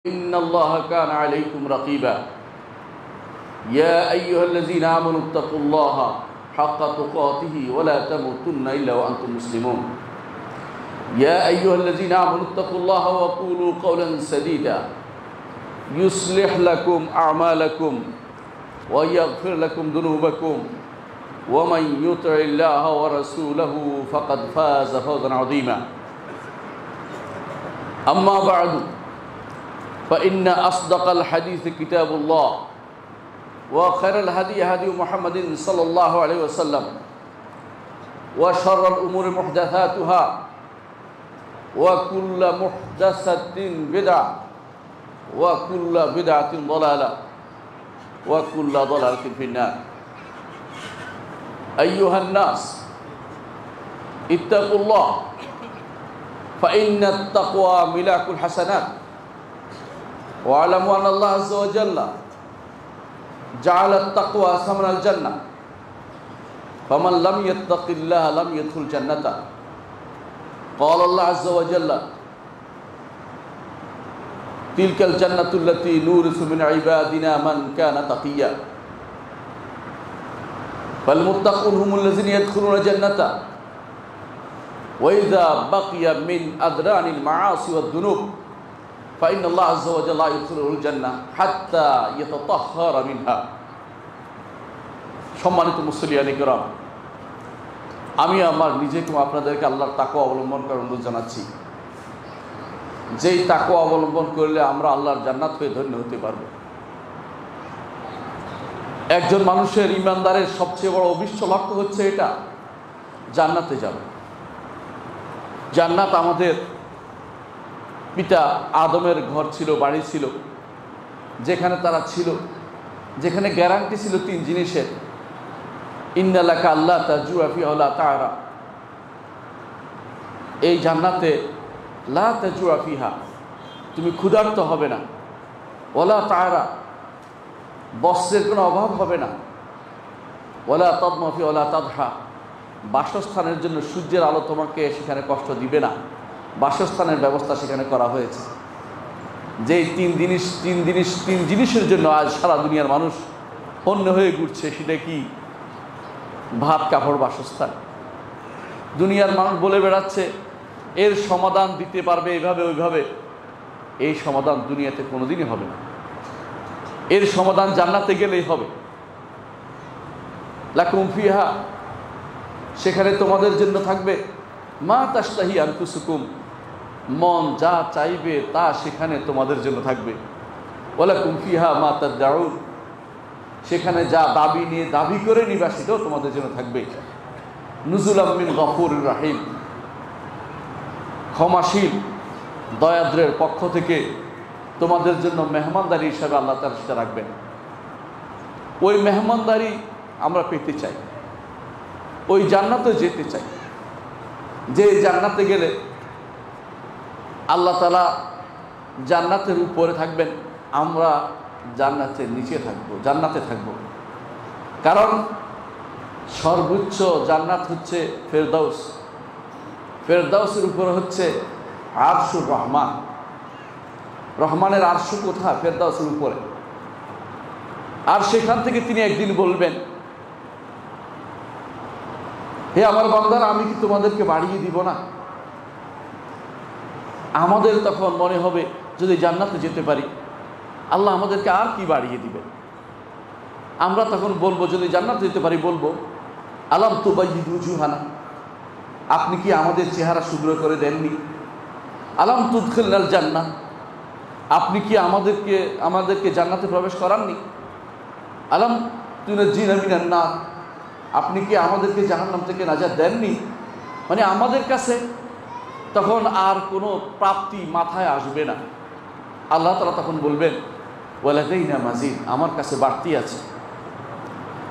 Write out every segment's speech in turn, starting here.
إن الله كان عليكم رقيبا يا أيها الذين آمنوا اتقوا الله حق تقاته ولا تموتن إلا وأنتم مسلمون يا أيها الذين آمنوا اتقوا الله وقولوا قولا سديدا يصلح لكم أعمالكم ويغفر لكم ذنوبكم ومن يطع الله ورسوله فقد فاز فوزا عظيما أما بعد فإن أصدق الحديث كتاب الله وخير الهدي هدي محمد صلى الله عليه وسلم وشر الأمور محدثاتها وكل محدثة بدعة وكل بدعة ضلالة وكل ضلالة في النار أيها الناس اتقوا الله فإن التقوى ملاك الحسنات واعلموا أن الله عز وجل جعل التقوى ثمن الجنة فمن لم يتق الله لم يدخل الجنة قال الله عز وجل تلك الجنة التي نورث من عبادنا من كان تقيا فالمتقون هم الذين يدخلون الجنة وإذا بقي من أدران المعاصي والذنوب فإن الله عز وجل يدخله الجنة حتى يتطهر منها সম্মানিত মুসলিয়ানে কিরাম, আমি আমার নিজেকে আপনাদেরকে আল্লাহর তাকওয়া অবলম্বন করার অনুরোধ জানাচ্ছি। যেই তাকওয়া অবলম্বন করলে আমরা আল্লাহর জান্নাত পেয়ে ধন্য হতে পারব। একজন মানুষের ইমানদারের সবচেয়ে বড় অভিষ্ট লক্ষ্য হচ্ছে এটা, জান্নাতে যাবে। জান্নাত আমাদের পিতা আদমের ঘর ছিল, বাড়ি ছিল, যেখানে তারা ছিল, যেখানে গ্যারান্টি ছিল তিন জিনিসের, ইন্না লাকা আল্লা তাজুআ ফিহা ওয়া লা তা'রা। এই জান্নাতে লা তাজুআ ফিহা, তুমি ক্ষুধার্ত হবে না, ওয়া লা তা'রা, বস্ত্রের কোনো অভাব হবে না, ওয়া লা তাদমা ফিহা ওয়া লা তাদহা, বাসস্থানের জন্য সূর্যের আলো তোমাকে সেখানে কষ্ট দিবে না, বাসস্থানের ব্যবস্থা সেখানে করা হয়েছে। যে তিন জিনিসের জন্য আজ সারা দুনিয়ার মানুষ অন্য হয়ে ঘুরছে, সেটা কি? ভাত, কাপড়, বাসস্থান। দুনিয়ার মানুষ বলে বেড়াচ্ছে এর সমাধান দিতে পারবে এইভাবে ওইভাবে। এই সমাধান দুনিয়াতে কোনোদিনই হবে না। এর সমাধান জান্নাতে গেলেই হবে। লাকুম ফিহা, সেখানে তোমাদের জন্য থাকবে মা তাশতাহি আনফুসুকুম, মন যা চাইবে তা সেখানে তোমাদের জন্য থাকবে। ওয়ালাকুম ফিহা মা তাদউন, সেখানে যা দাবি নিয়ে দাবি করে নিবা সেটাও তোমাদের জন্য থাকবে। নুজুলাম মিন গফুরির রাহিম, ক্ষমাশীল দয়াদ্রের পক্ষ থেকে তোমাদের জন্য মেহমানদারি হিসাবে আল্লাহ তাআলা সেটা রাখবেন। ওই মেহমানদারি আমরা পেতে চাই, ওই জান্নাতে যেতে চাই। যে জান্নাতে গেলে আল্লাহ তাআলা জান্নাতের উপরে থাকবেন, আমরা জান্নাতের নিচে থাকবো, জান্নাতে থাকবো। কারণ সর্বোচ্চ জান্নাত হচ্ছে ফেরদাউস, ফেরদাউসের উপরে হচ্ছে আরশুর রহমান। রহমানের আরশু কোথায়? ফেরদাউসের উপরে। আর সেখান থেকে তিনি একদিন বলবেন, হে আমার বান্দারা, আমি কি তোমাদেরকে বাড়িয়ে দিব না? আমাদের তখন মনে হবে যদি জান্নাতে যেতে পারি আল্লাহ আমাদেরকে আর কি বাড়িয়ে দিবেন। আমরা তখন বলবো, যদি জান্নাতে যেতে পারি বলবো, আলাম তুবাইয়িদু উজুহানা, আপনি কি আমাদের চেহারা শুভ্র করে দেননি? আলাম তুদখিলনাল জান্নাহ, আপনি কি আমাদেরকে জান্নাতে প্রবেশ করাননি? আলাম তুনাজ্জিনা মিনান নার, আপনি কি আমাদেরকে জাহান্নাম থেকে নাজাত দেননি? মানে আমাদের কাছে তখন আর কোনো প্রাপ্তি মাথায় আসবে না। আল্লাহ তাআলা তখন বলবেন, ওয়ালাদাইনা মাজিদ, আমার কাছে বাড়তি আছে।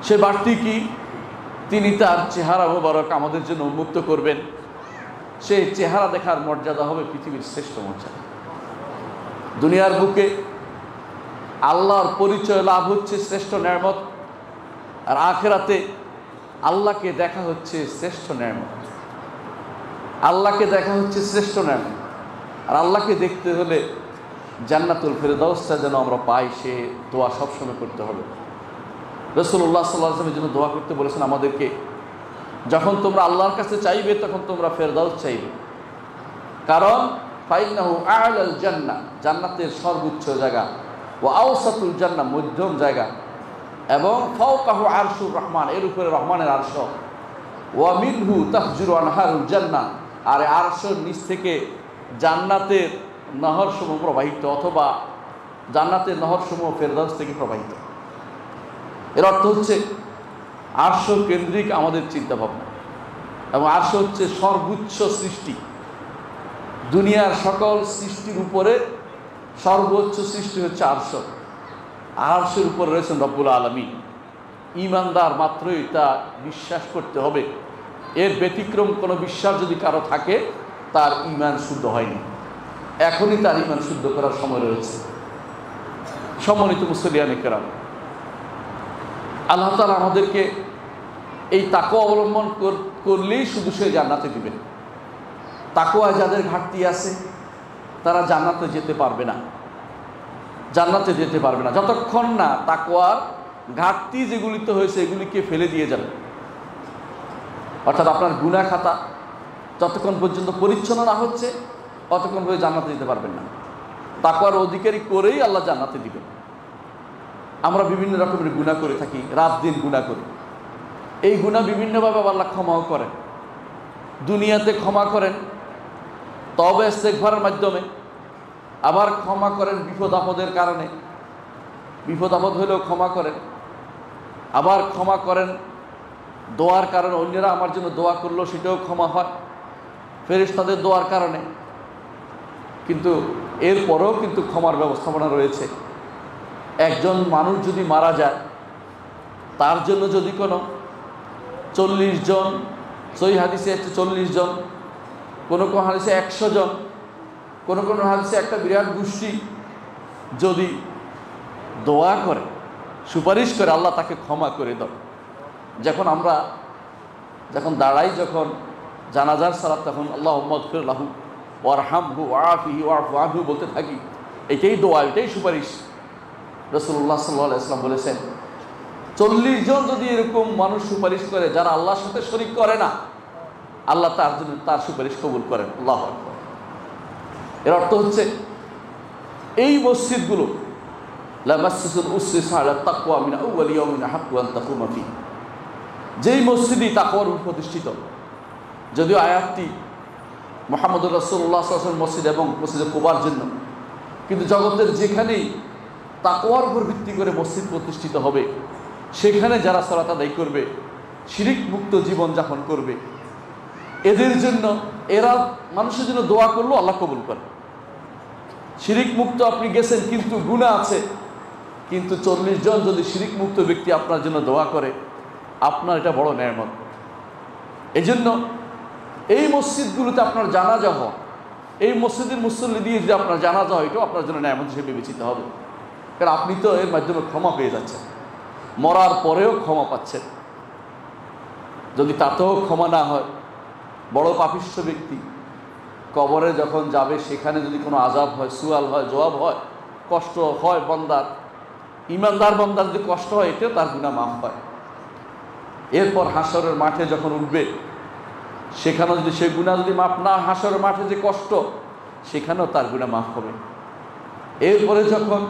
সে বাড়তি কি? তিনি তার চেহারা মোবারক আমাদের জন্য উন্মুক্ত করবেন। সেই চেহারা দেখার মর্যাদা হবে পৃথিবীর শ্রেষ্ঠ মর্যাদা। দুনিয়ার বুকে আল্লাহর পরিচয় লাভ হচ্ছে শ্রেষ্ঠ নেয়ামত, আর আখিরাতে আল্লাহকে দেখা হচ্ছে শ্রেষ্ঠ নেয়ামত। আল্লাহকে দেখা হচ্ছে শ্রেষ্ঠ নেয়ামত। আর আল্লাহকে দেখতে হলে জান্নাতুল ফেরদাউসটা যেন আমরা পাই, সে দোয়া সবসময় করতে হবে। রাসূলুল্লাহ সাল্লাল্লাহু আলাইহি ওয়াসাল্লামের জন্য দোয়া করতে বলেছেন আমাদেরকে, যখন তোমরা আল্লাহর কাছে চাইবে তখন তোমরা ফেরদাউস চাইবে, কারণ ফাইন্নাহু আ'লাল জান্নাহ, জান্নাতের সর্বোচ্চ জায়গা, ওয়া আওসাতুল জান্নাহ, মধ্যম জায়গা, এবং ফাওকাহু আরশুর রহমান, এর উপরে রহমানের আরশ, ওয়া মিনহু তাফজুরু আনহারুল জান্নাহ, আর আরশের নিচ থেকে জান্নাতের নহরসমূহ প্রবাহিত, অথবা জান্নাতের নহরসমূহ ফেরদাউস থেকে প্রবাহিত। এর অর্থ হচ্ছে আরশ কেন্দ্রিক আমাদের চিন্তাভাবনা, এবং আরশ হচ্ছে সর্বোচ্চ সৃষ্টি, দুনিয়ার সকল সৃষ্টির উপরে সর্বোচ্চ সৃষ্টি হচ্ছে আরশ। আরশের উপরে রয়েছেন রব্বুল আলামিন। ঈমানদার মাত্রই তা বিশ্বাস করতে হবে, এর ব্যতিক্রম কোনো বিশ্বাস যদি কারো থাকে তার ঈমান শুদ্ধ হয়নি, এখনই তার ঈমান শুদ্ধ করার সময় রয়েছে। সম্মানিত মুসলিয়ানে কেরাম, আল্লাহ তাআলা আমাদেরকে এই তাকওয়া অবলম্বন করলেই শুধু সে জান্নাতে দিবেন। তাকওয়া যাদের ঘাটতি আছে তারা জান্নাতে যেতে পারবে না, জান্নাতে যেতে পারবে না যতক্ষণ না তাকওয়ার ঘাটতি যেগুলিতে হয়েছে এগুলিকে ফেলে দিয়ে যাবে। অর্থাৎ আপনার গুনাহ খাতা যতক্ষণ পর্যন্ত পরিচ্ছন্ন না হচ্ছে ততক্ষণ পর্যন্ত জান্নাতে যেতে পারবেন না। তাকওয়ার অধিকারী করেই আল্লাহ জান্নাতে দিবেন। আমরা বিভিন্ন রকমের গুনাহ করে থাকি, রাত দিন গুনাহ করি। এই গুনাহ বিভিন্নভাবে আল্লাহ ক্ষমাও করেন। দুনিয়াতে ক্ষমা করেন তওবা ইস্তেগফারের মাধ্যমে, আবার ক্ষমা করেন বিপদ আপদের কারণে, বিপদ আপদ হলেও ক্ষমা করেন, আবার ক্ষমা করেন দোয়ার কারণে, অন্যরা আমার জন্য দোয়া করলো সেটাও ক্ষমা হয় ফেরেশতাদের দোয়ার কারণে। কিন্তু এরপরেও কিন্তু ক্ষমার ব্যবস্থাপনা রয়েছে। একজন মানুষ যদি মারা যায়, তার জন্য যদি কোনো 40 জন, সহিহ হাদিসে 40 জন, কোনো কোনো হাদিসে 100 জন, কোনো কোনো হাদিসে একটা বিরাট গোষ্ঠী যদি দোয়া করে, সুপারিশ করে, আল্লাহ তাকে ক্ষমা করে দেন। আমরা যখন দাঁড়াই, যখন জানাজার সালাত, তখন আল্লাহুম্মা গফির লাহু ওয়ারহামহু ওয়াআফিহি ওয়া'ফু আনহু বলতে থাকি। এটাই দোয়া, এটাই সুপারিশ। রাসূলুল্লাহ সাল্লাল্লাহু আলাইহি ওয়াসাল্লাম বলেছেন, 40 জন যদি এরকম মানুষ সুপারিশ করে যারা আল্লাহর সাথে শরীক করে না, আল্লাহ তার জন্য তার সুপারিশ কবুল করেন। আল্লাহু আকবার। এর অর্থ হচ্ছে এই মসজিদগুলো লা মাসজিদুন উসসিসা আলা তাকওয়া মিন আউওয়ালি ইয়াউমিন আহাক্কু আন তাকুমা ফিহি, যেই মসজিদই তাকওয়ার উপর প্রতিষ্ঠিত। যদিও আয়াতটি মুহাম্মদুর রাসূলুল্লাহ সাল্লাল্লাহু আলাইহি ওয়াসাল্লাম মসজিদ এবং মসজিদে কুবার জন্য, কিন্তু জগতের যেখানেই তাকওয়ার উপর ভিত্তি করে মসজিদ প্রতিষ্ঠিত হবে, সেখানে যারা সালাত আদায় করবে, শিরিক মুক্ত জীবন যাপন করবে, এদের জন্য, এরা মানুষের জন্য দোয়া করলেও আল্লাহ কবুল করে। শিরিক মুক্ত আপনি গেছেন কিন্তু গুনাহ আছে, কিন্তু 40 জন যদি শিরিক মুক্ত ব্যক্তি আপনার জন্য দোয়া করে, আপনার এটা বড় নেয়ামত। এই জন্য এই মসজিদগুলোতে আপনার জানাজা হয়, এই মসজিদের মুসল্লি দিয়ে যদি আপনার জানাজা হয়, এটাও আপনার জন্য নেয়ামত হিসেবে বিবেচিত হবে। কারণ আপনি তো এর মাধ্যমে ক্ষমা পেয়ে যাচ্ছেন, মরার পরেও ক্ষমা পাচ্ছেন। যদি তাতেও ক্ষমা না হয়, বড় পাপিষ্ঠ ব্যক্তি কবরে যখন যাবে, সেখানে যদি কোনো আযাব হয়, সুয়াল হয়, জবাব হয়, কষ্ট হয় বান্দার, ঈমানদার বান্দার যদি কষ্ট হয়, এতেও তার গুনাহ মাফ হয়। এরপর হাসরের মাঠে যখন উঠবে, সেখানেও যদি সে গুনাহ যদি মাফ না, হাসরের মাঠে যে কষ্ট, সেখানেও তার গুনাহ মাফ হবে। এরপরে যখন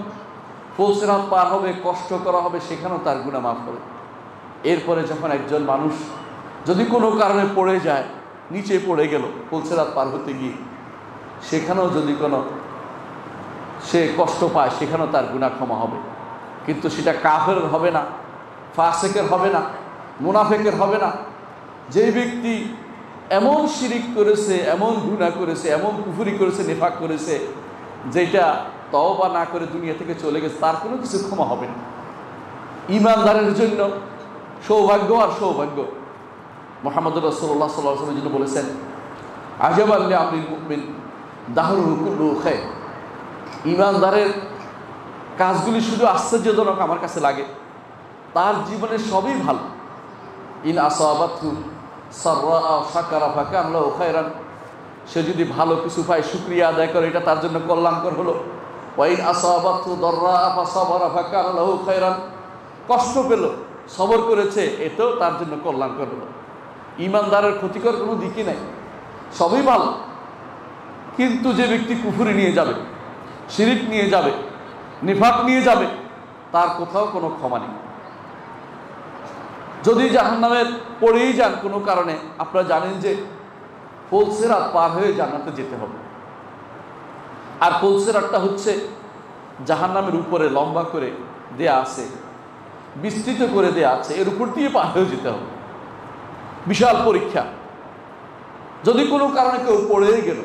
ফুলসিরাত পার হবে, কষ্ট করা হবে, সেখানেও তার গুনাহ মাফ হবে। এরপরে যখন একজন মানুষ যদি কোনো কারণে পড়ে যায়, নিচে পড়ে গেল ফুলসিরাত পার হতে গিয়ে, সেখানেও যদি কোনো সে কষ্ট পায়, সেখানেও তার গুনাহ ক্ষমা হবে। কিন্তু সেটা কাফের হবে না, ফাসিকের হবে না, মুনাফিকের হবে না। যেই ব্যক্তি এমন শিরিক করেছে, এমন গুনাহ করেছে, এমন কুফরি করেছে, নিফাক করেছে, যেটা তওবা না করে দুনিয়া থেকে চলে গেছে, তার কোনো কিছু ক্ষমা হবে না। ঈমানদারের জন্য সৌভাগ্য আর সৌভাগ্য। মুহাম্মদুর রাসূলুল্লাহ সাল্লাল্লাহু আলাইহি ওয়াসাল্লাম বলেছেন, আজাবান লিআমরিল মুমিন দাহরুহু কুল্লুহু খায়র। ঈমানদারের কাজগুলি শুধু আশ্চর্যজনক আমার কাছে লাগে, তার জীবনে সবই ভালো। ইন আসাবাতহু সাররা শাকারা ফাকান লাহু খায়রান, সে যদি ভালো কিছু পায় শুকরিয়া আদায় করে, এটা তার জন্য কল্যাণকর হলো। ওয়াইন আসাবাতহু দাররা ফাসাবারা ফাকানা লাহু খায়রান, কষ্ট পেল, সবর করেছে, এতেও তার জন্য কল্যাণকর হলো। ঈমানদারের ক্ষতিকর কোনো দিকই নাই, সবই ভালো। কিন্তু যে ব্যক্তি কুফরি নিয়ে যাবে, শিরিক নিয়ে যাবে, নিফাক নিয়ে যাবে, তার কোথাও কোনো ক্ষমা নেই। যদি জাহান্নামের পড়েই যান কোনো কারণে, আপনারা জানেন যে পুলসিরাত পার হয়ে জান্নাতে যেতে হবে। আর পুলসিরাতটা হচ্ছে জাহান্নামের উপরে লম্বা করে দেয়া আছে, বিস্তৃত করে দেয়া আছে, এর উপর দিয়ে পার হয়ে যেতে হবে। বিশাল পরীক্ষা। যদি কোনো কারণে কেউ পড়েই গেল,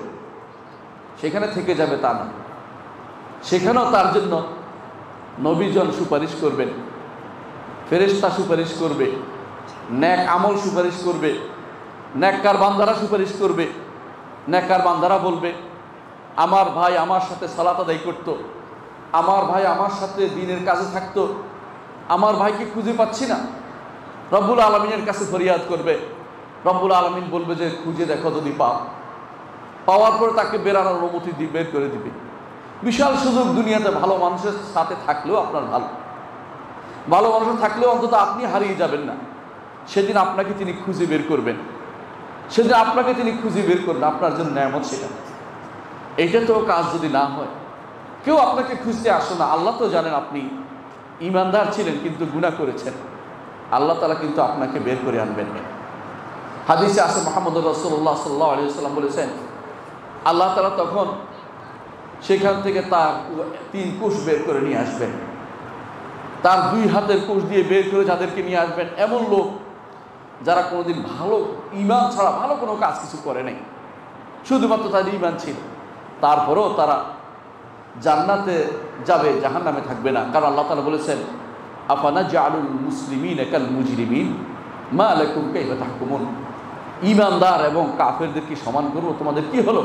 সেখানে থেকে যাবে তা না, সেখানেও তার জন্য নবীজন সুপারিশ করবেন, ফেরেশতা সুপারিশ করবে, নেক আমল সুপারিশ করবে, নেককার বান্দারা সুপারিশ করবে। নেককার বান্দারা বলবে, আমার ভাই আমার সাথে সালাত আদায় করতো, আমার ভাই আমার সাথে দ্বীনের কাজে থাকতো, আমার ভাইকে খুঁজে পাচ্ছি না। রব্বুল আলামিনের কাছে ফরিয়াদ করবে, রব্বুল আলামিন বলবে যে খুঁজে দেখো, যদি পাওয়ার পরে তাকে বেরানোর অনুমতি দিয়ে বের করে দিবে। বিশাল সুযোগ দুনিয়াতে। ভালো মানুষের সাথে থাকলেও আপনার ভালো মানুষের থাকলেও অন্তত আপনি হারিয়ে যাবেন না। সেদিন আপনাকে তিনি খুঁজে বের করবেন, সেদিন আপনাকে তিনি খুঁজে বের করবেন, আপনার জন্য নেয়ামত সেটা। এইটা তো কাজ যদি না হয়, কেউ আপনাকে খুঁজতে আসো না। আল্লাহ তো জানেন আপনি ঈমানদার ছিলেন কিন্তু গুনাহ করেছেন, আল্লাহ তাআলা কিন্তু আপনাকে বের করে আনবেন। হাদিসে আছে মুহাম্মদ রাসূলুল্লাহ সাল্লাল্লাহু আলাইহি ওয়াসাল্লাম বলেছেন, আল্লাহ তাআলা তখন সেখান থেকে তার 3 কোষ বের করে নিয়ে আসবেন, তার 2 হাতের কোষ দিয়ে বের করে যাদেরকে নিয়ে আসবেন, এমন লোক যারা কোনোদিন ভালো ঈমান ছাড়া ভালো কোনো কাজ কিছু করে নাই, শুধুমাত্র তাদের ঈমান ছিল, তারপরেও তারা জান্নাতে যাবে, জাহান্নামে থাকবে না। কারণ আল্লাহ তাআলা বলেছেন, আফানাজআলুল মুসলিমিনা কাল মুজরিমিন মা লাকুম কাইফা তাহকুমুন, ঈমানদার এবং কাফেরদের কি সমান করবো? তোমাদের কি হলো?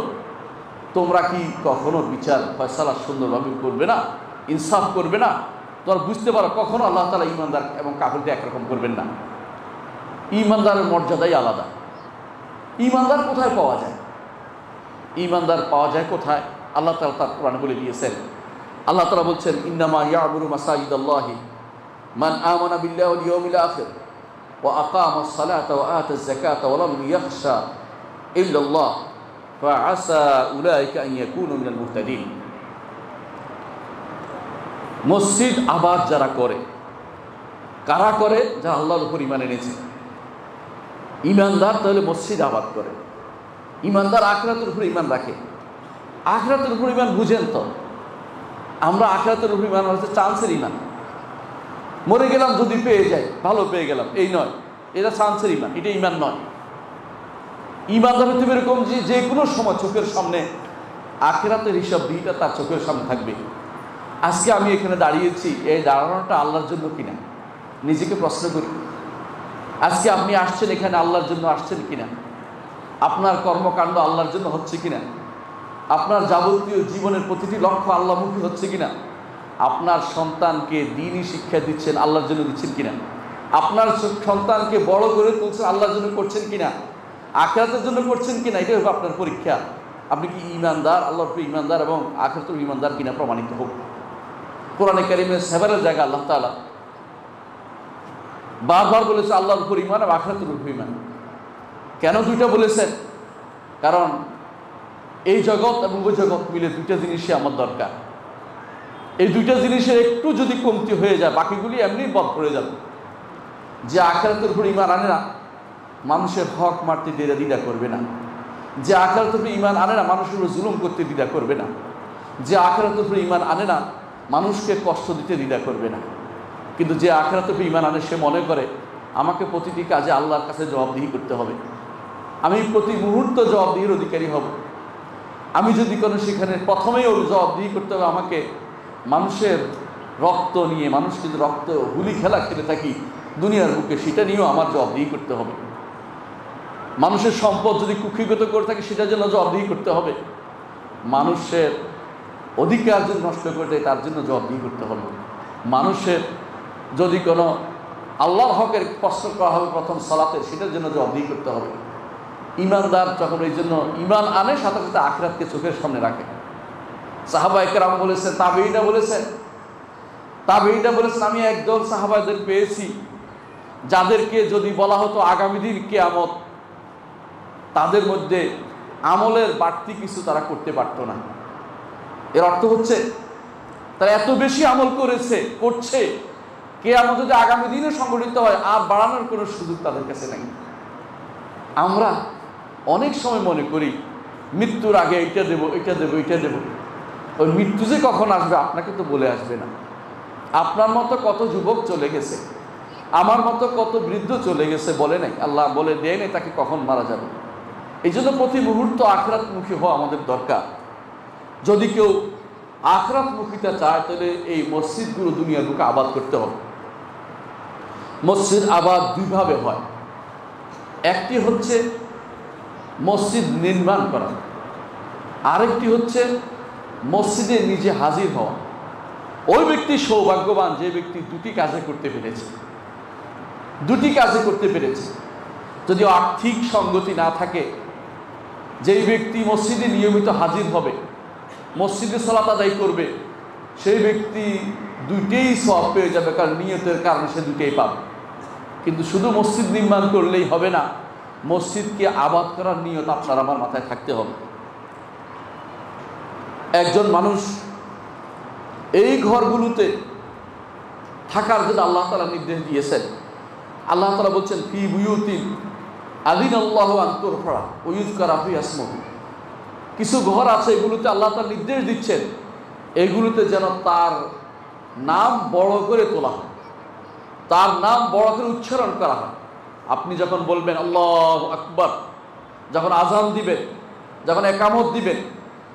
তোমরা কি কখনো বিচার ফয়সালা সুন্দরভাবে করবে না, ইনসাফ করবে না? তোমরা বুঝতে পারো কখনো আল্লাহ তাআলা ঈমানদার এবং কাফেরদের একরকম করবেন না। ঈমানদারের মর্যাদাই আলাদা। ঈমানদার কোথায় পাওয়া যায়? ঈমানদার পাওয়া যায় কোথায়? আল্লাহ তাআলা তার কোরআনে বলে দিয়েছেন। আল্লাহ তাআলা বলছেন, ইন্নামা ইয়া'মুরু মাসাজিদাল্লাহি মান আমানা বিল্লাহি ওয়াল ইয়াউমিল আখির ওয়া আকামাস সালাতা ওয়া আতাজ যাকাতা ওয়া লাম ইয়াখশা ইল্লাল্লাহ ফাআসা উলাইকা আন ইয়াকুনু মিনাল মুহতাদিন। মসজিদ আবাদ যারা করে, কারা করে? যারা আল্লাহর উপর ঈমান এনেছে। ঈমানদার তাহলে মসজিদ আবাদ করে। ঈমানদার আখিরাতের উপর ঈমান রাখে। আখিরাতের উপর ঈমান বুঝেন তো? আমরা আখিরাতের উপর ঈমান হচ্ছে চান্সের ঈমান। মরে গেলাম যদি পেয়ে যাই, ভালো পেয়ে গেলাম, এই নয়, এটা চান্সের ঈমান, এটা ঈমান নয়। ঈমানদার হতে এরকম যে কোনো সময় চোখের সামনে আখিরাতের হিসাব দিটা তার চোখের সামনে থাকবে। আজকে আমি এখানে দাঁড়িয়েছি, এই দাঁড়ানোটা আল্লাহর জন্য কিনা নিজেকে প্রশ্ন করি। আজকে আপনি আসছেন এখানে আল্লাহর জন্য আসছেন কিনা? আপনার কর্মকাণ্ড আল্লাহর জন্য হচ্ছে কিনা? আপনার যাবতীয় জীবনের প্রতিটি লক্ষ্য আল্লাহমুখী হচ্ছে কিনা? আপনার সন্তানকে দ্বীনি শিক্ষা দিচ্ছেন আল্লাহর জন্য দিচ্ছেন কিনা? আপনার সন্তানকে বড় করে তুলছেন আল্লাহর জন্য করছেন কিনা? আখিরাতের জন্য করছেন কিনা? এটাই হবে আপনার পরীক্ষা। আপনি কি ঈমানদার, আল্লাহর উপর ঈমানদার এবং আখিরাতের ঈমানদার কিনা প্রমাণিত হোক। কোরআনে কারিমের সেবারের জায়গা আল্লাহ তাআলা বারবার বলেছে আল্লাহর উপর ঈমান এবং আখিরাতের উপর ঈমান। কেন দুইটা বলেছেন? কারণ এই জগৎ এবং ওই জগৎ মিলে দুইটা জিনিসই আমার দরকার। এই দুইটা জিনিসের একটু যদি কমতি হয়ে যায়, বাকিগুলি এমনি বদ পড়ে যাবে। যে আখিরাতের উপর ঈমান আনে না, মানুষের হক মারতে দ্বিধা করবে না। যে আখিরাতের উপর ঈমান আনে না, মানুষের উপর জুলুম করতে দ্বিধা করবে না। যে আখিরাতের উপর ঈমান আনে না, মানুষকে কষ্ট দিতে দ্বিধা করবে না। কিন্তু যে আখিরাতের উপর ঈমান আনে, সে মনে করে আমাকে প্রতিটি কাজে আল্লাহর কাছে জবাবদিহি করতে হবে, আমি প্রতি মুহূর্ত জবাবদিহির অধিকারী হব। আমি যদি কোনো সেখানে প্রথমেই জবাবদিহি করতে হবে আমাকে, মানুষের রক্ত নিয়ে, মানুষ কিন্তু রক্ত হুলি খেলা খেলে থাকি দুনিয়ার বুকে, সেটা নিয়েও আমার জবাবদিহি করতে হবে। মানুষের সম্পদ যদি কুক্ষিগত করে থাকে, সেটার জন্য জবাবদিহি করতে হবে। মানুষের অধিকার যদি নষ্ট করে দেয়, তার জন্য জবাবদিহি করতে হবে। মানুষের যদি কোনো আল্লাহর হকের প্রশ্ন করা হবে প্রথম সালাতের, সেটার জন্য জবাবদিহি করতে হবে। ঈমানদার যখন এই জন্য ঈমান আনে, সাথে সাথে আখিরাতকে চোখের সামনে রাখে। সাহাবায়ে কেরাম বলেছেন, তাবেঈরা বলেছেন, আমি একদল সাহাবাদের পেয়েছি যাদেরকে যদি বলা হতো আগামী দিন কিয়ামত, তাদের মধ্যে আমলের বাড়তি কিছু তারা করতে পারত না। এর অর্থ হচ্ছে তারা এত বেশি আমল করছে কিয়ামত যদি আগামী দিনে সংঘটিত হয় আর বাড়ানোর কোনো সুযোগ তাদের কাছে নাই। আমরা অনেক সময় মনে করি মৃত্যুর আগে এটা দেব। ওই মৃত্যু যে কখন আসবে আপনাকে তো বলে আসবে না। আপনার মতো কত যুবক চলে গেছে, আমার মতো কত বৃদ্ধ চলে গেছে, বলে নাই, আল্লাহ বলে দেয় নাই তাকে কখন মারা যাবে। এই জন্য প্রতি মুহূর্ত আখিরাতমুখী হওয়া আমাদের দরকার। যদি কেউ আখিরাতমুখীতা চায় তাহলে এই মসজিদগুলো দুনিয়ার বুকে আবাদ করতে হবে। মসজিদ আবাদ দুইভাবে হয়, একটি হচ্ছে মসজিদ নির্মাণ করা, আরেকটি হচ্ছে মসজিদে নিজে হাজির হওয়া। ওই ব্যক্তি সৌভাগ্যবান যে ব্যক্তি দুটি কাজে করতে পেরেছে। যদি আর্থিক সঙ্গতি না থাকে, যেই ব্যক্তি মসজিদে নিয়মিত হাজির হবে, মসজিদে সালাত আদায় করবে, সেই ব্যক্তি দুইটাই সওয়াব পেয়ে যাবে, কারণ নিয়তের কারণে সে দুইটাই পাবে। কিন্তু শুধু মসজিদ নির্মাণ করলেই হবে না, মসজিদকে আবাদ করার নিয়ত আপনার আমার মাথায় থাকতে হবে। একজন মানুষ এই ঘরগুলোতে থাকার জন্য আল্লাহ তাআলা নির্দেশ দিয়েছেন। আল্লাহ তাআলা বলছেন, ফি বুয়ুতিন আযিনাল্লাহু আন তুরফা ওয়া ইউযকারা ফিহা ইসমুহু। কিছু ঘর আছে এগুলোতে আল্লাহ তাআলা নির্দেশ দিচ্ছেন এগুলোতে যেন তার নাম বড় করে তোলা হয়, তার নাম বড় করে উচ্চারণ করা হয়। আপনি যখন বলবেন আল্লাহু আকবার, যখন আযান দিবেন, যখন একামত দিবেন,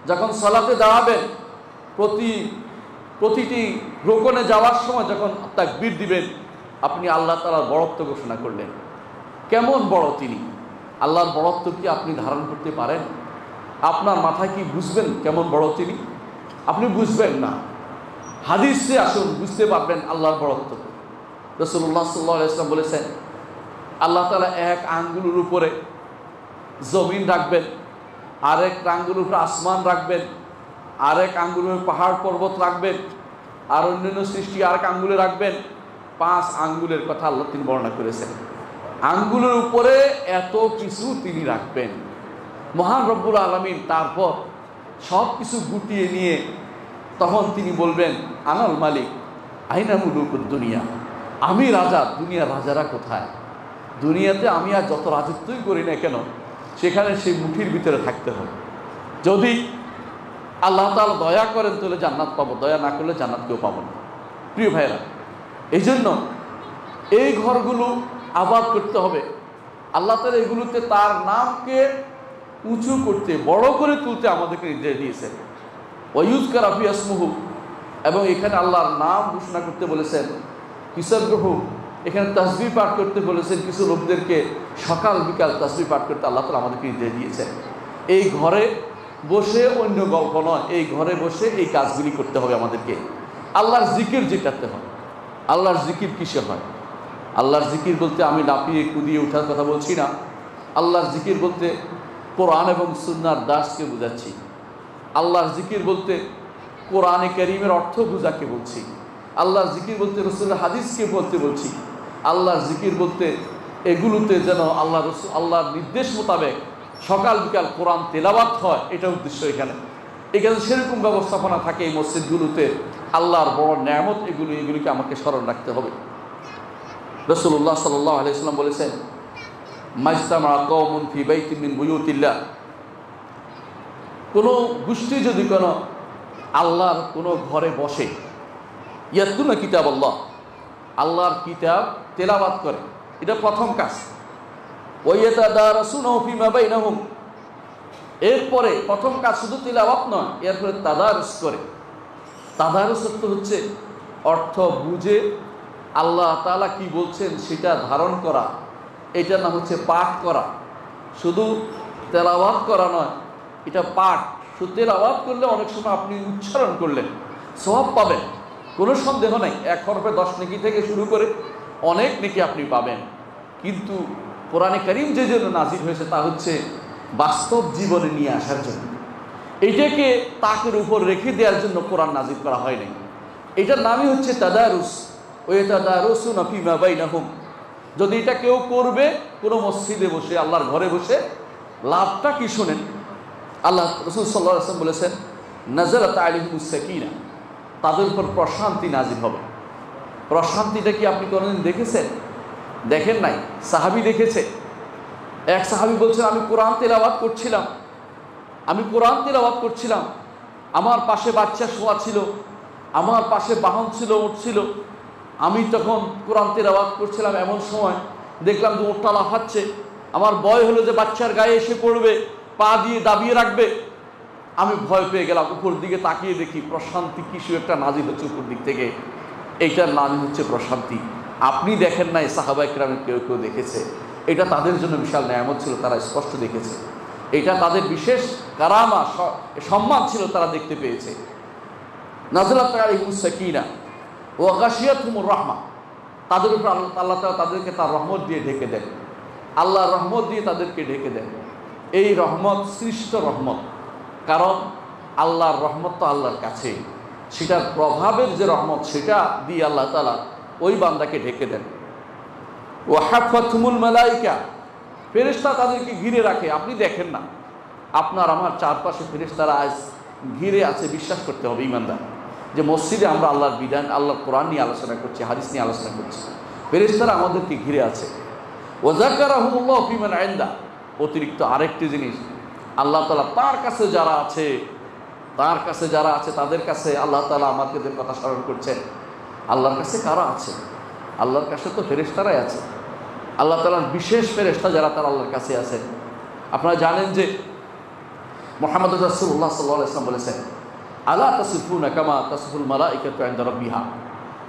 যখন সালাতে দাঁড়াবেন, প্রতিটি রোকনে যাওয়ার সময় যখন তাকবীর দিবেন, আপনি আল্লাহ তাআলার বড়ত্ব ঘোষণা করলেন। কেমন বড় তিনি, আল্লাহর বড়ত্ব কি আপনি ধারণ করতে পারেন? আপনার মাথায় কি বুঝবেন কেমন বড় তিনি? আপনি বুঝবেন না। হাদিসে আসুন, বুঝতে পারবেন আল্লাহর বড়ত্ব। রাসূলুল্লাহ সাল্লাল্লাহু আলাইহি ওয়াসাল্লাম বলেছেন, আল্লাহ তাআলা এক আঙ্গুলের উপরে জমিন রাখবেন, আরেক আঙ্গুলের উপরে আসমান রাখবেন, আরেক আঙ্গুলের পাহাড় পর্বত রাখবেন, আর অন্যান্য সৃষ্টি আরেক আঙ্গুলে রাখবেন। 5 আঙ্গুলের কথা আল্লাহ তিনি বর্ণনা করেছেন। আঙ্গুলের উপরে এত কিছু তিনি রাখবেন। মহান রব্বুল আলামিন তারপর সব কিছু গুটিয়ে নিয়ে তখন তিনি বলবেন, আনাল মালিক আইনা মুলুকুদ দুনিয়া, আমি রাজা, দুনিয়ার রাজারা কোথায়? দুনিয়াতে আমি আর যত রাজত্বই করি না কেন, সেখানে সেই মুঠির ভিতরে থাকতে হবে। যদি আল্লাহ তাআলা দয়া করেন তাহলে জান্নাত পাবো, দয়া না করলে জান্নাত কেউ পাবো না। প্রিয় ভাইরা, এই জন্য এই ঘরগুলো আবাদ করতে হবে। আল্লাহ তাআলা এগুলোতে তার নামকে উঁচু করতে, বড় করে তুলতে আমাদেরকে নির্দেশ দিয়েছেন। ওয়া ইউযকারা ফিহা ইসমুহু, এবং এখানে আল্লাহর নাম ঘোষণা করতে বলেছেন। ইসাববিহু, এখানে তাসবিহ পাঠ করতে বলেছেন। কিছু লোকদেরকে সকাল বিকাল তাসবিহ পাঠ করতে আল্লাহ তাআলা আমাদেরকে নির্দেশ দিয়েছেন। এই ঘরে বসে অন্য গল্প নয়, এই ঘরে বসে এই কাজগুলি করতে হবে আমাদেরকে। আল্লাহর জিকির যেটাতে হয়। আল্লাহর জিকির কিসে হয়? আল্লাহর জিকির বলতে আমি লাফিয়ে কুদিয়ে ওঠার কথা বলছি না। আল্লাহর জিকির বলতে কোরআন এবং সুন্নাহর দাসকে বুঝাচ্ছি। আল্লাহর জিকির বলতে কোরআনে কারীমের অর্থ বুঝাকে বলছি। আল্লাহর জিকির বলতে রাসূলের হাদিসকে বলতে বলছি। আল্লাহর জিকির বলতে এগুলোতে যেন আল্লাহর নির্দেশ মোতাবেক সকাল বিকাল কোরআন তেলাওয়াত হয়, এটা উদ্দেশ্য। এখানে সেরকম ব্যবস্থাপনা থাকে এই মসজিদগুলোতে। আল্লাহর বড় নেয়ামত এগুলিকে আমাকে স্মরণ রাখতে হবে। রাসূলুল্লাহ সাল্লাল্লাহু আলাইহি ওয়াসাল্লাম বলেছেন, মাজতামা কওমুন ফি বাইতিন মিন বুয়ুতিল্লাহ, কোনো গোষ্ঠী যদি কোনো আল্লাহর কোনো ঘরে বসে, ইয়াতলুনা কিতাব আল্লাহ, আল্লাহর কিতাব তেলাওয়াত করে, এটা প্রথম কাজ। ওয়া ইয়াতাদারাসুনাহু ফিমা বাইনাহুম, এরপরে প্রথম কাজ শুধু তেলাওয়াত নয়, এরপরে তাদারুস করে। তাদারুস হচ্ছে অর্থ বুঝে আল্লাহ তাআলা কি বলছেন সেটা ধারণ করা, এটার নাম হচ্ছে পাঠ করা। শুধু তেলাওয়াত করা নয়, এটা পাঠ। শুধু তেলাওয়াত করলে অনেক সময় আপনি উচ্চারণ করলেন, সওয়াব পাবেন, কোনো সন্দেহ নাই। 1 হরফে 10 নেকি থেকে শুরু করে অনেক নেকি আপনি পাবেন। কিন্তু কোরআনে কারীম যে জন্য নাজিল হয়েছে তা হচ্ছে বাস্তব জীবনে নিয়ে আসার জন্য। এটাকে তাকের উপর রেখে দেওয়ার জন্য কোরআন নাজিল করা হয়নি। এটার নামই হচ্ছে তাদারুস। ওই তাদারুসুনা ফীমা বাইনাহুম। যদি এটা কেউ করবে কোনো মসজিদে বসে, আল্লাহর ঘরে বসে, লাভটা কি শোনেন? আল্লাহ রাসূল সাল্লাল্লাহু আলাইহি ওয়াসাল্লাম বলেছেন, নাযালাত আলাইহিমুস সাকিনা, তাদের উপর প্রশান্তি নাজিল হবে। প্রশান্তিটা কি আপনি কোনোদিন দেখেছেন? দেখেন নাই। সাহাবী দেখেছে। এক সাহাবী বলছেন, আমি কোরআন তেলাওয়াত করছিলাম, আমার পাশে বাচ্চা শোয়া ছিল, আমার পাশে বাহন ছিল, উট ছিল। আমি তখন কোরআন তেলাওয়াত করছিলাম, এমন সময় দেখলাম যে উটটা লাফাচ্ছে। আমার ভয় হলো যে বাচ্চার গায়ে এসে পড়বে, পা দিয়ে দাবিয়ে রাখবে। আমি ভয় পেয়ে গেলাম। উপর দিকে তাকিয়ে দেখি প্রশান্তি কিছু একটা নাজিল হচ্ছে উপর দিক থেকে। এইটার নাম হচ্ছে প্রশান্তি। আপনি দেখেন নাই, সাহাবায়ে কেরামের কেউ কেউ দেখেছে। এটা তাদের জন্য বিশাল নেয়ামত ছিল, তারা স্পষ্ট দেখেছে। এটা তাদের বিশেষ কারামা, সম্মান ছিল, তারা দেখতে পেয়েছে। নাযালাত আলাইহিমুস সাকিনা ওয়া গাশিয়াতুহুমুর রাহমা, তাদের উপর আল্লাহ তাআলা তাদেরকে তার রহমত দিয়ে ঢেকে দেন। আল্লাহর রহমত দিয়ে তাদেরকে ঢেকে দেন। এই রহমত সৃষ্ট রহমত, কারণ আল্লাহর রহমত তো আল্লাহর কাছে, সেটার প্রভাবের যে রহমত, সেটা দিয়ে আল্লাহ তাআলা ওই বান্দাকে ঢেকে দেন। ওয়া হাফাতুহুমুল মালায়েকা, ফেরেশতা তাদেরকে ঘিরে রাখে। আপনি দেখেন না, আপনার আমার চারপাশে ফেরেশতারা আজ ঘিরে আছে। বিশ্বাস করতে হবে ঈমানদার, যে মসজিদে আমরা আল্লাহর বিধান, আল্লাহর কোরআন নিয়ে আলোচনা করছি, হাদিস নিয়ে আলোচনা করছি, ফেরেশতারা আমাদেরকে ঘিরে আছে। ওয়া যাকারাহুমুল্লাহু ফীমান ইনদা, অতিরিক্ত আরেকটি জিনিস, আল্লাহ তাআলা তার কাছে যারা আছে তাদের কাছে আল্লাহ তাআলা আমাদের কথা স্মরণ করছেন। আল্লাহর কাছে কারা আছে? আল্লাহর কাছে তো ফেরেশতারাই আছে। আল্লাহ তাআলার বিশেষ ফেরেশতা যারা, তারা আল্লাহর কাছে আছেন। আপনারা জানেন যে মুহাম্মদ রাসূলুল্লাহ সাল্লাল্লাহু আলাইহি ওয়াসাল্লাম বলেছেন, আলা তাসিফুনা কামা তাসিফুল মালাইকাতু ইনদা রাব্বিহা,